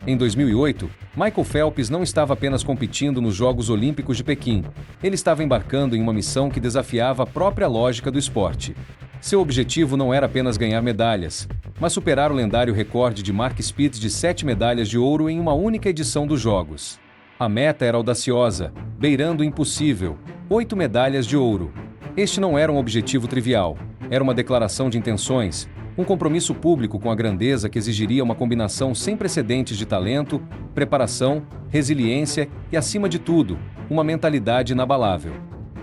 Em 2008, Michael Phelps não estava apenas competindo nos Jogos Olímpicos de Pequim, ele estava embarcando em uma missão que desafiava a própria lógica do esporte. Seu objetivo não era apenas ganhar medalhas, mas superar o lendário recorde de Mark Spitz de 7 medalhas de ouro em uma única edição dos Jogos. A meta era audaciosa, beirando o impossível: 8 medalhas de ouro. Este não era um objetivo trivial, era uma declaração de intenções, um compromisso público com a grandeza que exigiria uma combinação sem precedentes de talento, preparação, resiliência e, acima de tudo, uma mentalidade inabalável.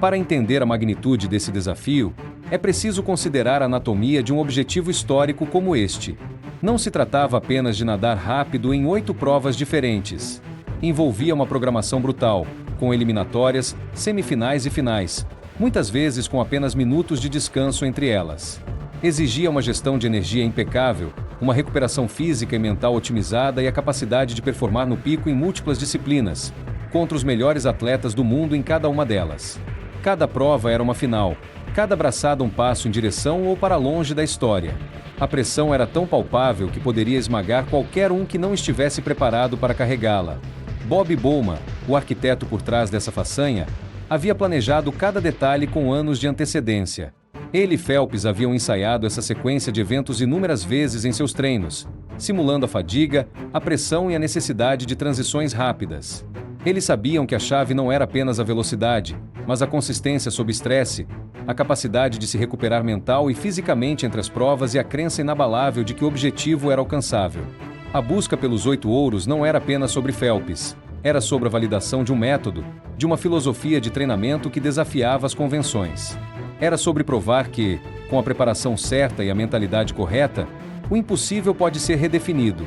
Para entender a magnitude desse desafio, é preciso considerar a anatomia de um objetivo histórico como este. Não se tratava apenas de nadar rápido em 8 provas diferentes. Envolvia uma programação brutal, com eliminatórias, semifinais e finais, muitas vezes com apenas minutos de descanso entre elas. Exigia uma gestão de energia impecável, uma recuperação física e mental otimizada e a capacidade de performar no pico em múltiplas disciplinas, contra os melhores atletas do mundo em cada uma delas. Cada prova era uma final, cada braçada um passo em direção ou para longe da história. A pressão era tão palpável que poderia esmagar qualquer um que não estivesse preparado para carregá-la. Bob Bowman, o arquiteto por trás dessa façanha, havia planejado cada detalhe com anos de antecedência. Ele e Phelps haviam ensaiado essa sequência de eventos inúmeras vezes em seus treinos, simulando a fadiga, a pressão e a necessidade de transições rápidas. Eles sabiam que a chave não era apenas a velocidade, mas a consistência sob estresse, a capacidade de se recuperar mental e fisicamente entre as provas e a crença inabalável de que o objetivo era alcançável. A busca pelos 8 ouros não era apenas sobre Phelps, era sobre a validação de um método, de uma filosofia de treinamento que desafiava as convenções. Era sobre provar que, com a preparação certa e a mentalidade correta, o impossível pode ser redefinido.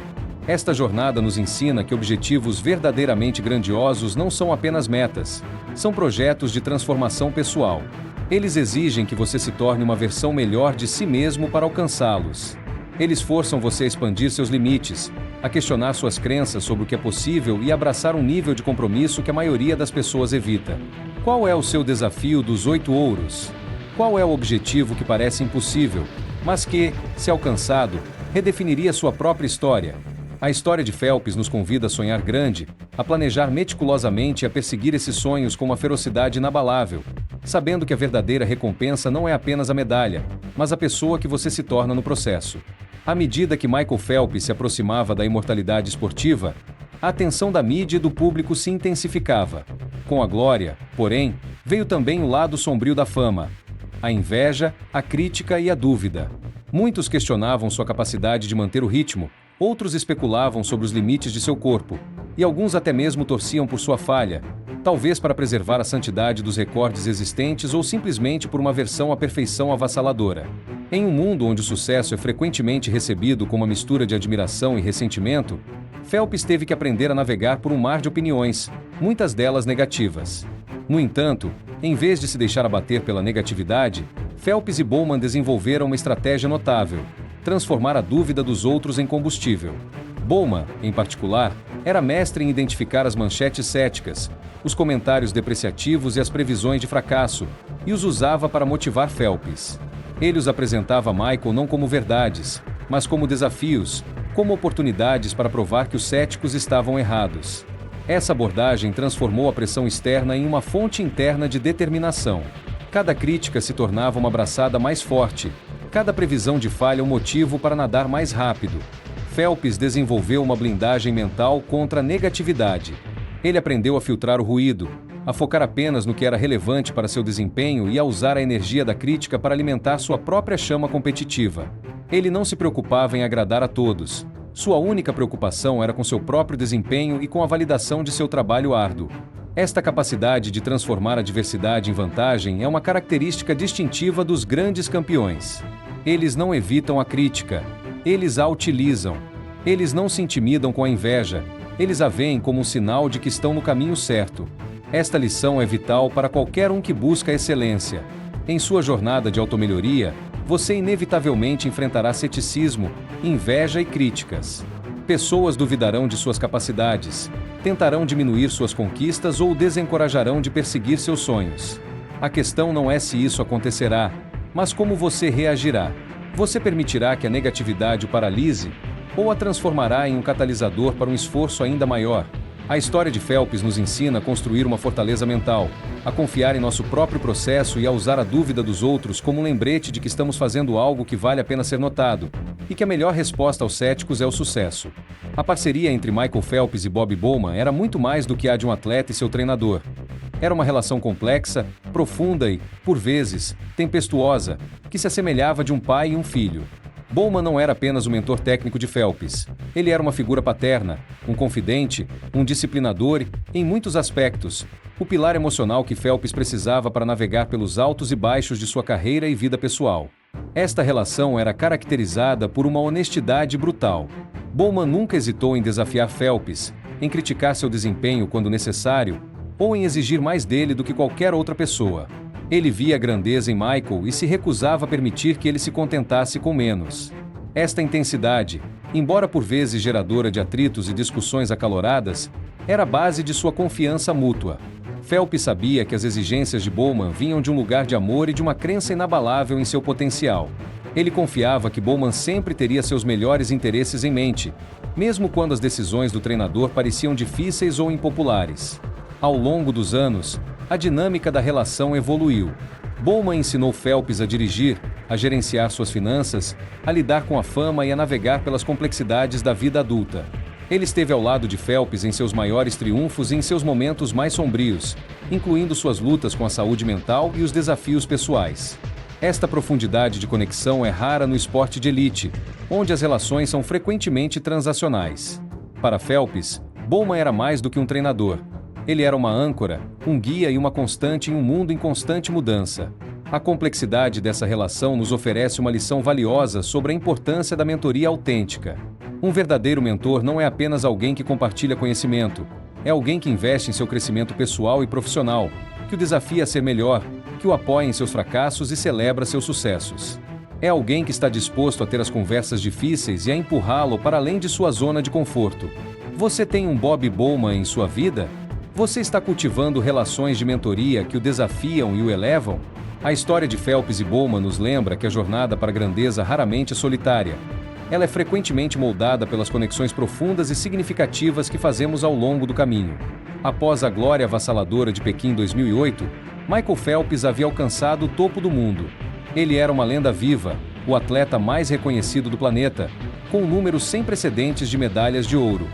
Esta jornada nos ensina que objetivos verdadeiramente grandiosos não são apenas metas, são projetos de transformação pessoal. Eles exigem que você se torne uma versão melhor de si mesmo para alcançá-los. Eles forçam você a expandir seus limites, a questionar suas crenças sobre o que é possível e abraçar um nível de compromisso que a maioria das pessoas evita. Qual é o seu desafio dos 8 ouros? Qual é o objetivo que parece impossível, mas que, se alcançado, redefiniria sua própria história? A história de Phelps nos convida a sonhar grande, a planejar meticulosamente e a perseguir esses sonhos com uma ferocidade inabalável, sabendo que a verdadeira recompensa não é apenas a medalha, mas a pessoa que você se torna no processo. À medida que Michael Phelps se aproximava da imortalidade esportiva, a atenção da mídia e do público se intensificava. Com a glória, porém, veio também o lado sombrio da fama: a inveja, a crítica e a dúvida. Muitos questionavam sua capacidade de manter o ritmo, outros especulavam sobre os limites de seu corpo, e alguns até mesmo torciam por sua falha, talvez para preservar a santidade dos recordes existentes ou simplesmente por uma versão à perfeição avassaladora. Em um mundo onde o sucesso é frequentemente recebido com uma mistura de admiração e ressentimento, Phelps teve que aprender a navegar por um mar de opiniões, muitas delas negativas. No entanto, em vez de se deixar abater pela negatividade, Phelps e Bowman desenvolveram uma estratégia notável: transformar a dúvida dos outros em combustível. Bowman, em particular, era mestre em identificar as manchetes céticas, os comentários depreciativos e as previsões de fracasso, e os usava para motivar Phelps. Ele os apresentava a Michael não como verdades, mas como desafios, como oportunidades para provar que os céticos estavam errados. Essa abordagem transformou a pressão externa em uma fonte interna de determinação. Cada crítica se tornava uma braçada mais forte, cada previsão de falha um motivo para nadar mais rápido. Phelps desenvolveu uma blindagem mental contra a negatividade. Ele aprendeu a filtrar o ruído, a focar apenas no que era relevante para seu desempenho e a usar a energia da crítica para alimentar sua própria chama competitiva. Ele não se preocupava em agradar a todos. Sua única preocupação era com seu próprio desempenho e com a validação de seu trabalho árduo. Esta capacidade de transformar a adversidade em vantagem é uma característica distintiva dos grandes campeões. Eles não evitam a crítica. Eles a utilizam. Eles não se intimidam com a inveja. Eles a veem como um sinal de que estão no caminho certo. Esta lição é vital para qualquer um que busca a excelência. Em sua jornada de automelhoria, você inevitavelmente enfrentará ceticismo, inveja e críticas. Pessoas duvidarão de suas capacidades, tentarão diminuir suas conquistas ou o desencorajarão de perseguir seus sonhos. A questão não é se isso acontecerá, mas como você reagirá. Você permitirá que a negatividade o paralise ou a transformará em um catalisador para um esforço ainda maior? A história de Phelps nos ensina a construir uma fortaleza mental, a confiar em nosso próprio processo e a usar a dúvida dos outros como um lembrete de que estamos fazendo algo que vale a pena ser notado, e que a melhor resposta aos céticos é o sucesso. A parceria entre Michael Phelps e Bob Bowman era muito mais do que a de um atleta e seu treinador. Era uma relação complexa, profunda e, por vezes, tempestuosa, que se assemelhava de um pai e um filho. Bowman não era apenas o mentor técnico de Phelps. Ele era uma figura paterna, um confidente, um disciplinador e, em muitos aspectos, o pilar emocional que Phelps precisava para navegar pelos altos e baixos de sua carreira e vida pessoal. Esta relação era caracterizada por uma honestidade brutal. Bowman nunca hesitou em desafiar Phelps, em criticar seu desempenho quando necessário, ou em exigir mais dele do que qualquer outra pessoa. Ele via a grandeza em Michael e se recusava a permitir que ele se contentasse com menos. Esta intensidade, embora por vezes geradora de atritos e discussões acaloradas, era a base de sua confiança mútua. Phelps sabia que as exigências de Bowman vinham de um lugar de amor e de uma crença inabalável em seu potencial. Ele confiava que Bowman sempre teria seus melhores interesses em mente, mesmo quando as decisões do treinador pareciam difíceis ou impopulares. Ao longo dos anos, a dinâmica da relação evoluiu. Bowman ensinou Phelps a dirigir, a gerenciar suas finanças, a lidar com a fama e a navegar pelas complexidades da vida adulta. Ele esteve ao lado de Phelps em seus maiores triunfos e em seus momentos mais sombrios, incluindo suas lutas com a saúde mental e os desafios pessoais. Esta profundidade de conexão é rara no esporte de elite, onde as relações são frequentemente transacionais. Para Phelps, Bowman era mais do que um treinador. Ele era uma âncora, um guia e uma constante em um mundo em constante mudança. A complexidade dessa relação nos oferece uma lição valiosa sobre a importância da mentoria autêntica. Um verdadeiro mentor não é apenas alguém que compartilha conhecimento, é alguém que investe em seu crescimento pessoal e profissional, que o desafia a ser melhor, que o apoia em seus fracassos e celebra seus sucessos. É alguém que está disposto a ter as conversas difíceis e a empurrá-lo para além de sua zona de conforto. Você tem um Bob Bowman em sua vida? Você está cultivando relações de mentoria que o desafiam e o elevam? A história de Phelps e Bowman nos lembra que a jornada para a grandeza raramente é solitária. Ela é frequentemente moldada pelas conexões profundas e significativas que fazemos ao longo do caminho. Após a glória avassaladora de Pequim 2008, Michael Phelps havia alcançado o topo do mundo. Ele era uma lenda viva, o atleta mais reconhecido do planeta, com um número sem precedentes de medalhas de ouro.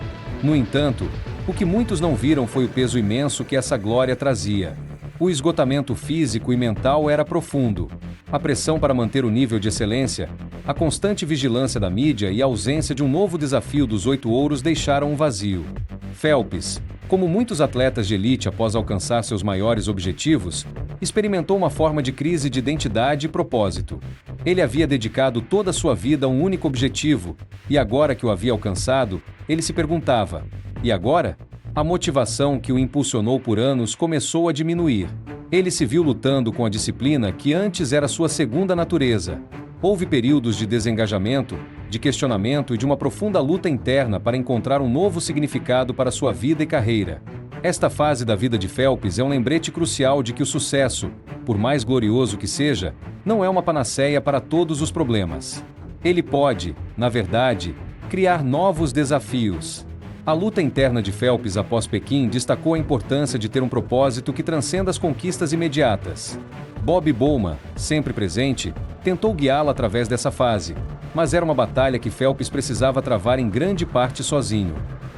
No entanto, o que muitos não viram foi o peso imenso que essa glória trazia. O esgotamento físico e mental era profundo. A pressão para manter o nível de excelência, a constante vigilância da mídia e a ausência de um novo desafio dos 8 ouros deixaram um vazio. Phelps, como muitos atletas de elite após alcançar seus maiores objetivos, experimentou uma forma de crise de identidade e propósito. Ele havia dedicado toda a sua vida a um único objetivo, e agora que o havia alcançado, ele se perguntava: e agora? A motivação que o impulsionou por anos começou a diminuir. Ele se viu lutando com a disciplina que antes era sua segunda natureza. Houve períodos de desengajamento, de questionamento e de uma profunda luta interna para encontrar um novo significado para sua vida e carreira. Esta fase da vida de Phelps é um lembrete crucial de que o sucesso, por mais glorioso que seja, não é uma panaceia para todos os problemas. Ele pode, na verdade, criar novos desafios. A luta interna de Phelps após Pequim destacou a importância de ter um propósito que transcenda as conquistas imediatas. Bob Bowman, sempre presente, tentou guiá-lo através dessa fase, mas era uma batalha que Phelps precisava travar em grande parte sozinho.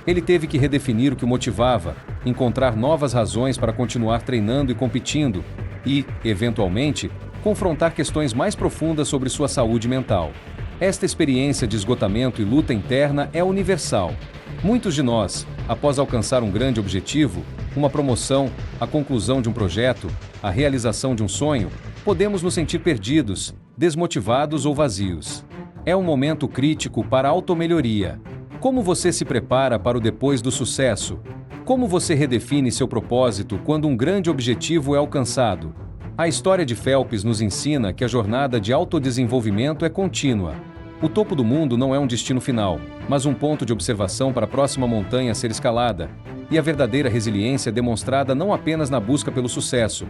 Ele teve que redefinir o que o motivava, encontrar novas razões para continuar treinando e competindo, e, eventualmente, confrontar questões mais profundas sobre sua saúde mental. Esta experiência de esgotamento e luta interna é universal. Muitos de nós, após alcançar um grande objetivo, uma promoção, a conclusão de um projeto, a realização de um sonho, podemos nos sentir perdidos, desmotivados ou vazios. É um momento crítico para a automelhoria. Como você se prepara para o depois do sucesso? Como você redefine seu propósito quando um grande objetivo é alcançado? A história de Phelps nos ensina que a jornada de autodesenvolvimento é contínua. O topo do mundo não é um destino final, mas um ponto de observação para a próxima montanha a ser escalada, e a verdadeira resiliência é demonstrada não apenas na busca pelo sucesso,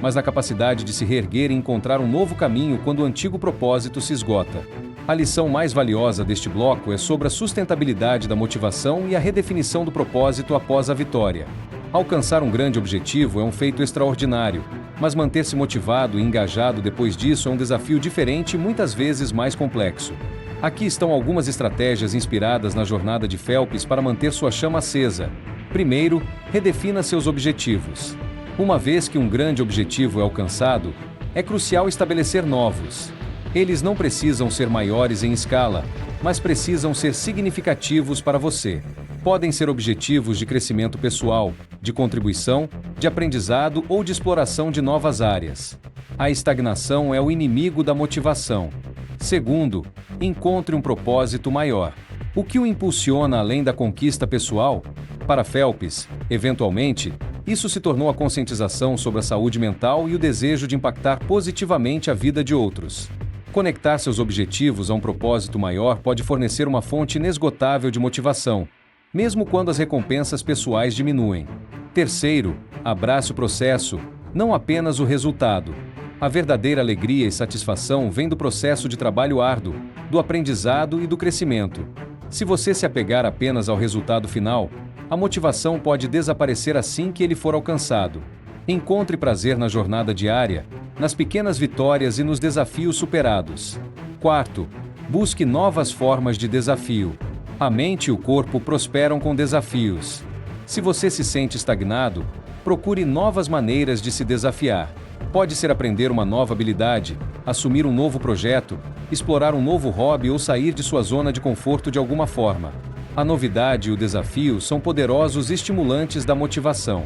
mas na capacidade de se reerguer e encontrar um novo caminho quando o antigo propósito se esgota. A lição mais valiosa deste bloco é sobre a sustentabilidade da motivação e a redefinição do propósito após a vitória. Alcançar um grande objetivo é um feito extraordinário, mas manter-se motivado e engajado depois disso é um desafio diferente e muitas vezes mais complexo. Aqui estão algumas estratégias inspiradas na jornada de Phelps para manter sua chama acesa. Primeiro, redefina seus objetivos. Uma vez que um grande objetivo é alcançado, é crucial estabelecer novos. Eles não precisam ser maiores em escala, mas precisam ser significativos para você. Podem ser objetivos de crescimento pessoal, de contribuição, de aprendizado ou de exploração de novas áreas. A estagnação é o inimigo da motivação. Segundo, encontre um propósito maior. O que o impulsiona além da conquista pessoal? Para Phelps, eventualmente, isso se tornou a conscientização sobre a saúde mental e o desejo de impactar positivamente a vida de outros. Conectar seus objetivos a um propósito maior pode fornecer uma fonte inesgotável de motivação, mesmo quando as recompensas pessoais diminuem. Terceiro, abrace o processo, não apenas o resultado. A verdadeira alegria e satisfação vem do processo de trabalho árduo, do aprendizado e do crescimento. Se você se apegar apenas ao resultado final, a motivação pode desaparecer assim que ele for alcançado. Encontre prazer na jornada diária, nas pequenas vitórias e nos desafios superados. Quarto, busque novas formas de desafio. A mente e o corpo prosperam com desafios. Se você se sente estagnado, procure novas maneiras de se desafiar. Pode ser aprender uma nova habilidade, assumir um novo projeto, explorar um novo hobby ou sair de sua zona de conforto de alguma forma. A novidade e o desafio são poderosos estimulantes da motivação.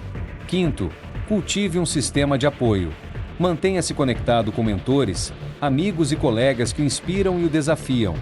Quinto, cultive um sistema de apoio. Mantenha-se conectado com mentores, amigos e colegas que o inspiram e o desafiam.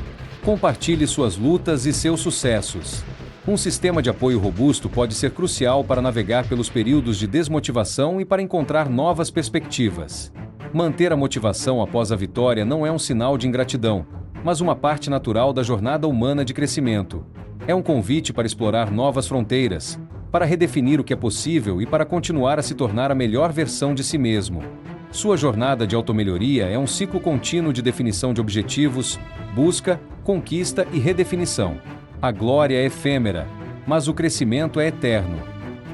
Compartilhe suas lutas e seus sucessos. Um sistema de apoio robusto pode ser crucial para navegar pelos períodos de desmotivação e para encontrar novas perspectivas. Manter a motivação após a vitória não é um sinal de ingratidão, mas uma parte natural da jornada humana de crescimento. É um convite para explorar novas fronteiras, para redefinir o que é possível e para continuar a se tornar a melhor versão de si mesmo. Sua jornada de automelhoria é um ciclo contínuo de definição de objetivos, busca, conquista e redefinição. A glória é efêmera, mas o crescimento é eterno.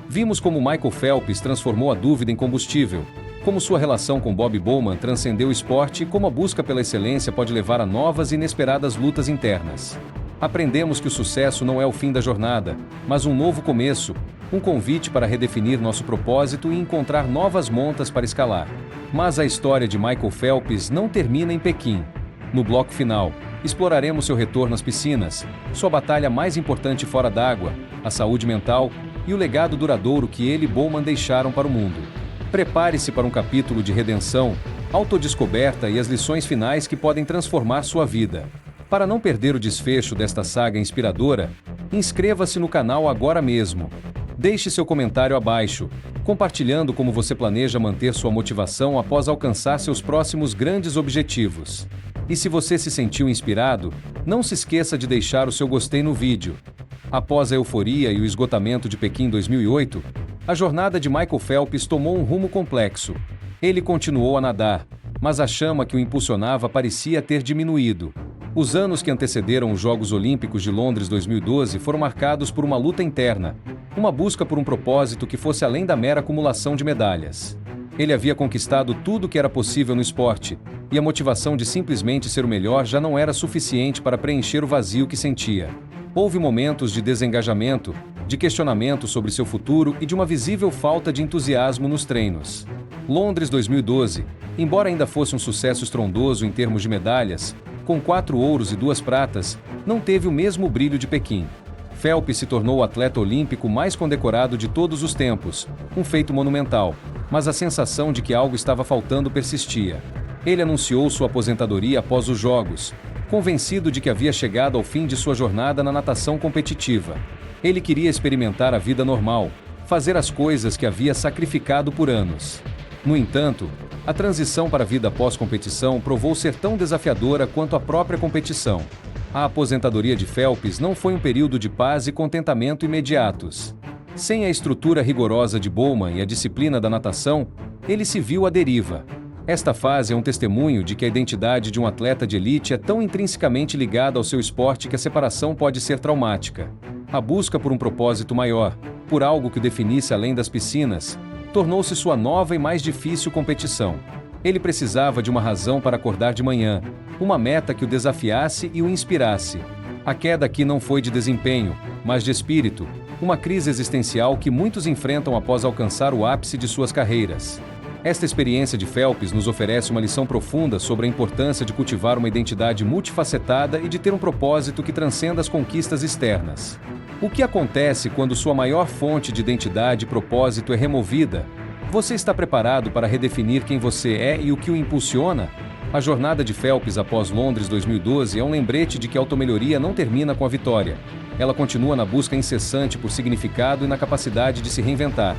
Vimos como Michael Phelps transformou a dúvida em combustível, como sua relação com Bob Bowman transcendeu o esporte e como a busca pela excelência pode levar a novas e inesperadas lutas internas. Aprendemos que o sucesso não é o fim da jornada, mas um novo começo, um convite para redefinir nosso propósito e encontrar novas montas para escalar. Mas a história de Michael Phelps não termina em Pequim. No bloco final, exploraremos seu retorno às piscinas, sua batalha mais importante fora d'água, a saúde mental e o legado duradouro que ele e Bowman deixaram para o mundo. Prepare-se para um capítulo de redenção, autodescoberta e as lições finais que podem transformar sua vida. Para não perder o desfecho desta saga inspiradora, inscreva-se no canal agora mesmo. Deixe seu comentário abaixo, compartilhando como você planeja manter sua motivação após alcançar seus próximos grandes objetivos. E se você se sentiu inspirado, não se esqueça de deixar o seu gostei no vídeo. Após a euforia e o esgotamento de Pequim 2008, a jornada de Michael Phelps tomou um rumo complexo. Ele continuou a nadar, mas a chama que o impulsionava parecia ter diminuído. Os anos que antecederam os Jogos Olímpicos de Londres 2012 foram marcados por uma luta interna, uma busca por um propósito que fosse além da mera acumulação de medalhas. Ele havia conquistado tudo o que era possível no esporte, e a motivação de simplesmente ser o melhor já não era suficiente para preencher o vazio que sentia. Houve momentos de desengajamento, de questionamento sobre seu futuro e de uma visível falta de entusiasmo nos treinos. Londres 2012, embora ainda fosse um sucesso estrondoso em termos de medalhas, Com 4 ouros e 2 pratas, não teve o mesmo brilho de Pequim. Phelps se tornou o atleta olímpico mais condecorado de todos os tempos, um feito monumental, mas a sensação de que algo estava faltando persistia. Ele anunciou sua aposentadoria após os Jogos, convencido de que havia chegado ao fim de sua jornada na natação competitiva. Ele queria experimentar a vida normal, fazer as coisas que havia sacrificado por anos. No entanto, a transição para a vida pós-competição provou ser tão desafiadora quanto a própria competição. A aposentadoria de Phelps não foi um período de paz e contentamento imediatos. Sem a estrutura rigorosa de Bowman e a disciplina da natação, ele se viu à deriva. Esta fase é um testemunho de que a identidade de um atleta de elite é tão intrinsecamente ligada ao seu esporte que a separação pode ser traumática. A busca por um propósito maior, por algo que o definisse além das piscinas, tornou-se sua nova e mais difícil competição. Ele precisava de uma razão para acordar de manhã, uma meta que o desafiasse e o inspirasse. A queda aqui não foi de desempenho, mas de espírito, uma crise existencial que muitos enfrentam após alcançar o ápice de suas carreiras. Esta experiência de Phelps nos oferece uma lição profunda sobre a importância de cultivar uma identidade multifacetada e de ter um propósito que transcenda as conquistas externas. O que acontece quando sua maior fonte de identidade e propósito é removida? Você está preparado para redefinir quem você é e o que o impulsiona? A jornada de Phelps após Londres 2012 é um lembrete de que a automelhoria não termina com a vitória. Ela continua na busca incessante por significado e na capacidade de se reinventar,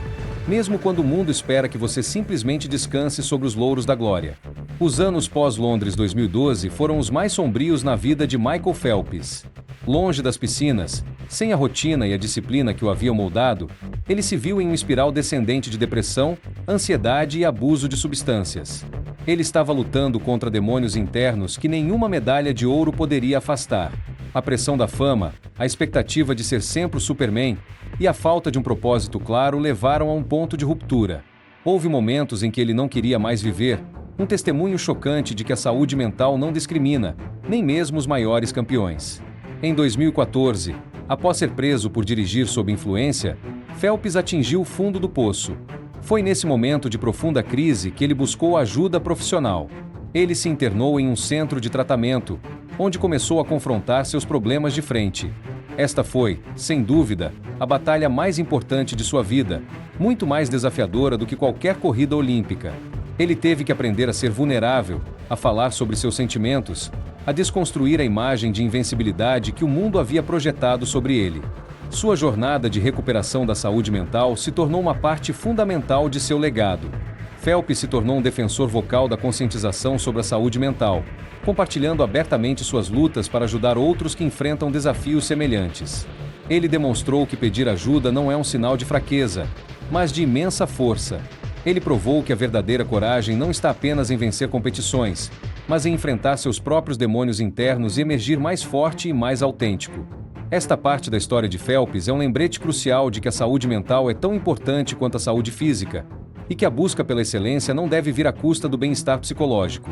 mesmo quando o mundo espera que você simplesmente descanse sobre os louros da glória. Os anos pós-Londres 2012 foram os mais sombrios na vida de Michael Phelps. Longe das piscinas, sem a rotina e a disciplina que o haviam moldado, ele se viu em um espiral descendente de depressão, ansiedade e abuso de substâncias. Ele estava lutando contra demônios internos que nenhuma medalha de ouro poderia afastar. A pressão da fama, a expectativa de ser sempre o Superman e a falta de um propósito claro levaram a um ponto de ruptura. Houve momentos em que ele não queria mais viver, um testemunho chocante de que a saúde mental não discrimina, nem mesmo os maiores campeões. Em 2014, após ser preso por dirigir sob influência, Phelps atingiu o fundo do poço. Foi nesse momento de profunda crise que ele buscou ajuda profissional. Ele se internou em um centro de tratamento, onde começou a confrontar seus problemas de frente. Esta foi, sem dúvida, a batalha mais importante de sua vida, muito mais desafiadora do que qualquer corrida olímpica. Ele teve que aprender a ser vulnerável, a falar sobre seus sentimentos, a desconstruir a imagem de invencibilidade que o mundo havia projetado sobre ele. Sua jornada de recuperação da saúde mental se tornou uma parte fundamental de seu legado. Phelps se tornou um defensor vocal da conscientização sobre a saúde mental, compartilhando abertamente suas lutas para ajudar outros que enfrentam desafios semelhantes. Ele demonstrou que pedir ajuda não é um sinal de fraqueza, mas de imensa força. Ele provou que a verdadeira coragem não está apenas em vencer competições, mas em enfrentar seus próprios demônios internos e emergir mais forte e mais autêntico. Esta parte da história de Phelps é um lembrete crucial de que a saúde mental é tão importante quanto a saúde física, e que a busca pela excelência não deve vir à custa do bem-estar psicológico.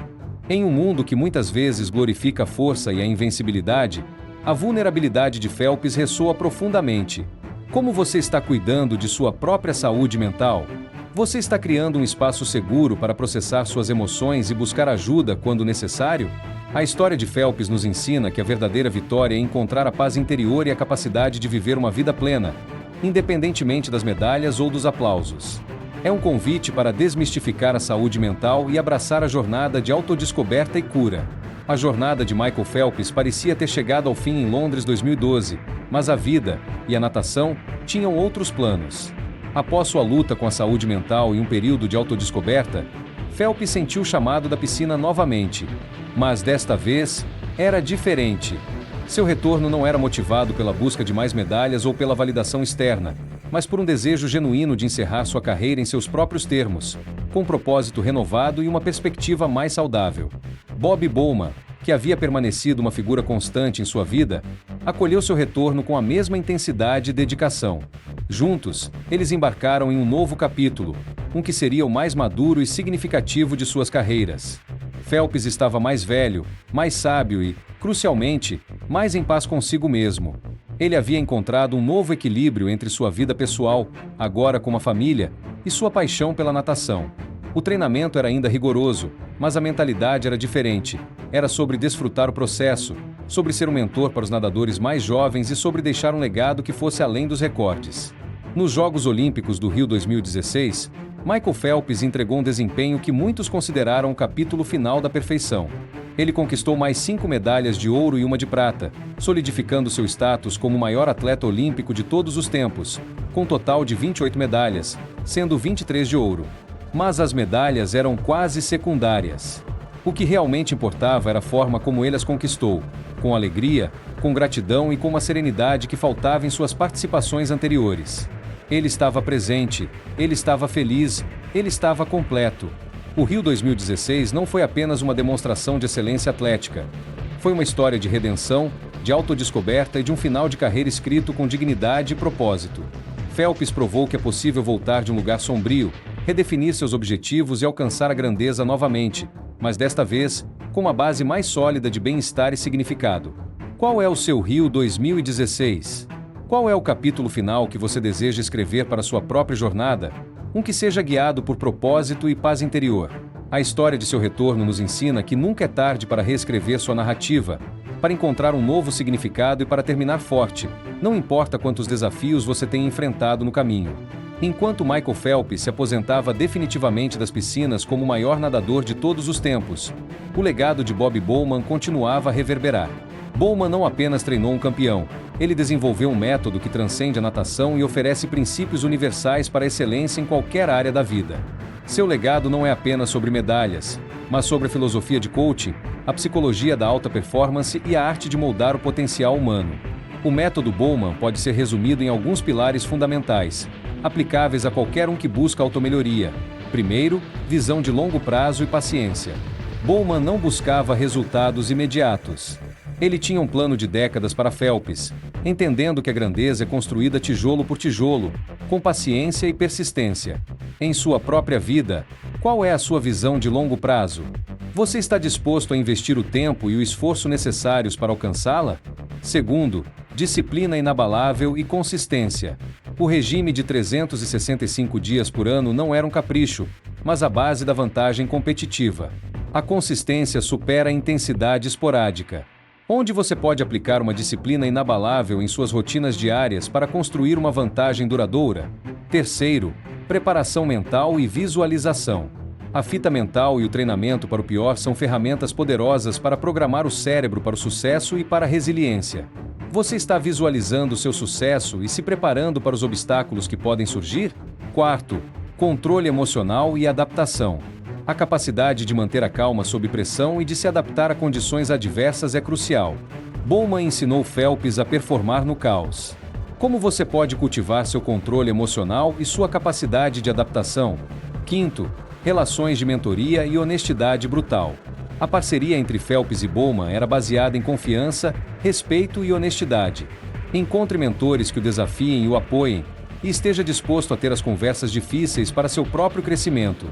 Em um mundo que muitas vezes glorifica a força e a invencibilidade, a vulnerabilidade de Phelps ressoa profundamente. Como você está cuidando de sua própria saúde mental? Você está criando um espaço seguro para processar suas emoções e buscar ajuda quando necessário? A história de Phelps nos ensina que a verdadeira vitória é encontrar a paz interior e a capacidade de viver uma vida plena, independentemente das medalhas ou dos aplausos. É um convite para desmistificar a saúde mental e abraçar a jornada de autodescoberta e cura. A jornada de Michael Phelps parecia ter chegado ao fim em Londres 2012, mas a vida e a natação tinham outros planos. Após sua luta com a saúde mental e um período de autodescoberta, Phelps sentiu o chamado da piscina novamente. Mas desta vez, era diferente. Seu retorno não era motivado pela busca de mais medalhas ou pela validação externa, mas por um desejo genuíno de encerrar sua carreira em seus próprios termos, com um propósito renovado e uma perspectiva mais saudável. Bob Bowman, que havia permanecido uma figura constante em sua vida, acolheu seu retorno com a mesma intensidade e dedicação. Juntos, eles embarcaram em um novo capítulo, um que seria o mais maduro e significativo de suas carreiras. Phelps estava mais velho, mais sábio e, crucialmente, mais em paz consigo mesmo. Ele havia encontrado um novo equilíbrio entre sua vida pessoal, agora com uma família, e sua paixão pela natação. O treinamento era ainda rigoroso, mas a mentalidade era diferente. Era sobre desfrutar o processo, sobre ser um mentor para os nadadores mais jovens e sobre deixar um legado que fosse além dos recordes. Nos Jogos Olímpicos do Rio 2016, Michael Phelps entregou um desempenho que muitos consideraram o capítulo final da perfeição. Ele conquistou mais 5 medalhas de ouro e uma de prata, solidificando seu status como o maior atleta olímpico de todos os tempos, com um total de 28 medalhas, sendo 23 de ouro. Mas as medalhas eram quase secundárias. O que realmente importava era a forma como ele as conquistou, com alegria, com gratidão e com uma serenidade que faltava em suas participações anteriores. Ele estava presente, ele estava feliz, ele estava completo. O Rio 2016 não foi apenas uma demonstração de excelência atlética. Foi uma história de redenção, de autodescoberta e de um final de carreira escrito com dignidade e propósito. Phelps provou que é possível voltar de um lugar sombrio, redefinir seus objetivos e alcançar a grandeza novamente, mas desta vez, com uma base mais sólida de bem-estar e significado. Qual é o seu Rio 2016? Qual é o capítulo final que você deseja escrever para sua própria jornada? Um que seja guiado por propósito e paz interior. A história de seu retorno nos ensina que nunca é tarde para reescrever sua narrativa, para encontrar um novo significado e para terminar forte, não importa quantos desafios você tenha enfrentado no caminho. Enquanto Michael Phelps se aposentava definitivamente das piscinas como o maior nadador de todos os tempos, o legado de Bob Bowman continuava a reverberar. Bowman não apenas treinou um campeão, ele desenvolveu um método que transcende a natação e oferece princípios universais para a excelência em qualquer área da vida. Seu legado não é apenas sobre medalhas, mas sobre a filosofia de coaching, a psicologia da alta performance e a arte de moldar o potencial humano. O método Bowman pode ser resumido em alguns pilares fundamentais, aplicáveis a qualquer um que busca automelhoria. Primeiro, visão de longo prazo e paciência. Bowman não buscava resultados imediatos. Ele tinha um plano de décadas para Phelps, entendendo que a grandeza é construída tijolo por tijolo, com paciência e persistência. Em sua própria vida, qual é a sua visão de longo prazo? Você está disposto a investir o tempo e o esforço necessários para alcançá-la? Segundo, disciplina inabalável e consistência. O regime de 365 dias por ano não era um capricho, mas a base da vantagem competitiva. A consistência supera a intensidade esporádica. Onde você pode aplicar uma disciplina inabalável em suas rotinas diárias para construir uma vantagem duradoura? Terceiro, preparação mental e visualização. A fita mental e o treinamento para o pior são ferramentas poderosas para programar o cérebro para o sucesso e para a resiliência. Você está visualizando seu sucesso e se preparando para os obstáculos que podem surgir? Quarto, controle emocional e adaptação. A capacidade de manter a calma sob pressão e de se adaptar a condições adversas é crucial. Bowman ensinou Phelps a performar no caos. Como você pode cultivar seu controle emocional e sua capacidade de adaptação? Quinto, relações de mentoria e honestidade brutal. A parceria entre Phelps e Bowman era baseada em confiança, respeito e honestidade. Encontre mentores que o desafiem e o apoiem, e esteja disposto a ter as conversas difíceis para seu próprio crescimento.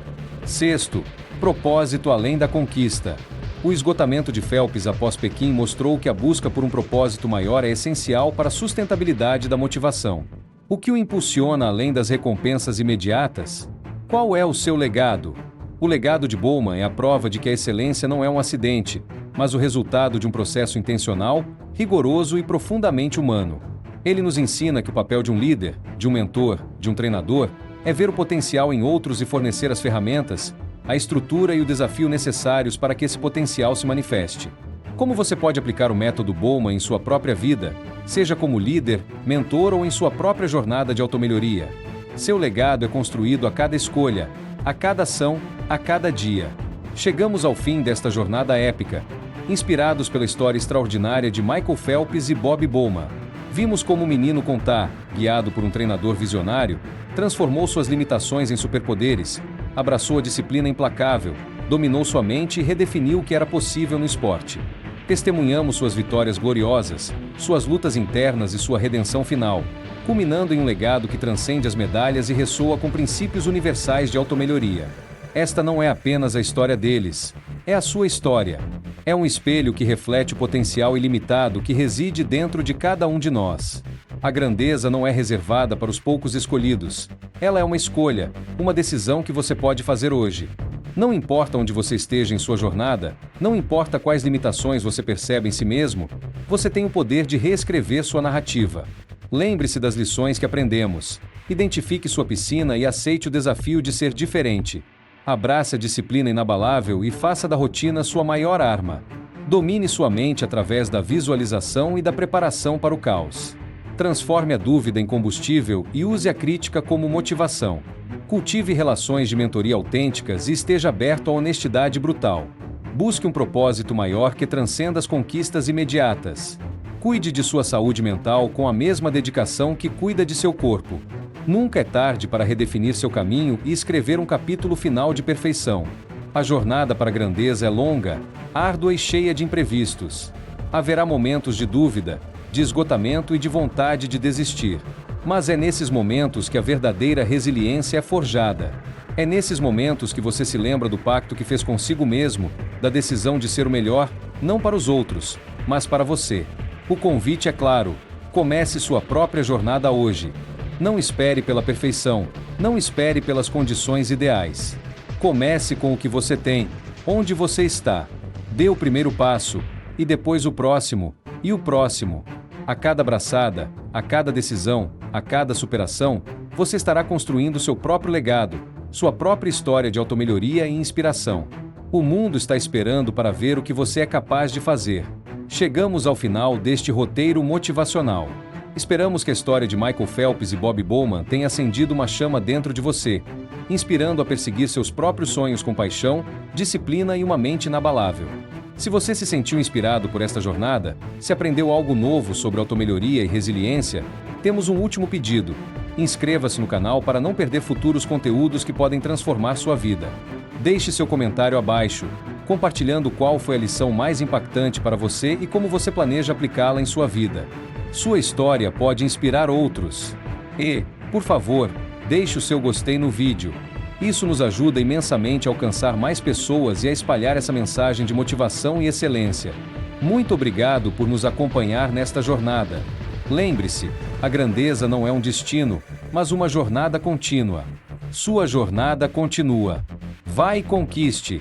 Sexto, propósito além da conquista. O esgotamento de Phelps após Pequim mostrou que a busca por um propósito maior é essencial para a sustentabilidade da motivação. O que o impulsiona além das recompensas imediatas? Qual é o seu legado? O legado de Bowman é a prova de que a excelência não é um acidente, mas o resultado de um processo intencional, rigoroso e profundamente humano. Ele nos ensina que o papel de um líder, de um mentor, de um treinador, é ver o potencial em outros e fornecer as ferramentas, a estrutura e o desafio necessários para que esse potencial se manifeste. Como você pode aplicar o método Bowman em sua própria vida, seja como líder, mentor ou em sua própria jornada de automelhoria? Seu legado é construído a cada escolha, a cada ação, a cada dia. Chegamos ao fim desta jornada épica, inspirados pela história extraordinária de Michael Phelps e Bob Bowman. Vimos como o menino Contar, guiado por um treinador visionário, transformou suas limitações em superpoderes, abraçou a disciplina implacável, dominou sua mente e redefiniu o que era possível no esporte. Testemunhamos suas vitórias gloriosas, suas lutas internas e sua redenção final, culminando em um legado que transcende as medalhas e ressoa com princípios universais de automelhoria. Esta não é apenas a história deles, é a sua história. É um espelho que reflete o potencial ilimitado que reside dentro de cada um de nós. A grandeza não é reservada para os poucos escolhidos, Ela é uma escolha, uma decisão que você pode fazer hoje. Não importa onde você esteja em sua jornada, não importa quais limitações você percebe em si mesmo, você tem o poder de reescrever sua narrativa. Lembre-se das lições que aprendemos. Identifique sua piscina e aceite o desafio de ser diferente. Abrace a disciplina inabalável e faça da rotina sua maior arma. Domine sua mente através da visualização e da preparação para o caos. Transforme a dúvida em combustível e use a crítica como motivação. Cultive relações de mentoria autênticas e esteja aberto à honestidade brutal. Busque um propósito maior que transcenda as conquistas imediatas. Cuide de sua saúde mental com a mesma dedicação que cuida de seu corpo. Nunca é tarde para redefinir seu caminho e escrever um capítulo final de perfeição. A jornada para a grandeza é longa, árdua e cheia de imprevistos. Haverá momentos de dúvida, de esgotamento e de vontade de desistir. Mas é nesses momentos que a verdadeira resiliência é forjada. É nesses momentos que você se lembra do pacto que fez consigo mesmo, da decisão de ser o melhor, não para os outros, mas para você. O convite é claro: comece sua própria jornada hoje. Não espere pela perfeição, não espere pelas condições ideais. Comece com o que você tem, onde você está. Dê o primeiro passo, e depois o próximo, e o próximo. A cada abraçada, a cada decisão, a cada superação, você estará construindo seu próprio legado, sua própria história de automelhoria e inspiração. O mundo está esperando para ver o que você é capaz de fazer. Chegamos ao final deste roteiro motivacional. Esperamos que a história de Michael Phelps e Bob Bowman tenha acendido uma chama dentro de você, inspirando a perseguir seus próprios sonhos com paixão, disciplina e uma mente inabalável. Se você se sentiu inspirado por esta jornada, se aprendeu algo novo sobre automelhoria e resiliência, temos um último pedido. Inscreva-se no canal para não perder futuros conteúdos que podem transformar sua vida. Deixe seu comentário abaixo, compartilhando qual foi a lição mais impactante para você e como você planeja aplicá-la em sua vida. Sua história pode inspirar outros. E, por favor, deixe o seu gostei no vídeo. Isso nos ajuda imensamente a alcançar mais pessoas e a espalhar essa mensagem de motivação e excelência. Muito obrigado por nos acompanhar nesta jornada. Lembre-se, a grandeza não é um destino, mas uma jornada contínua. Sua jornada continua. Vai e conquiste!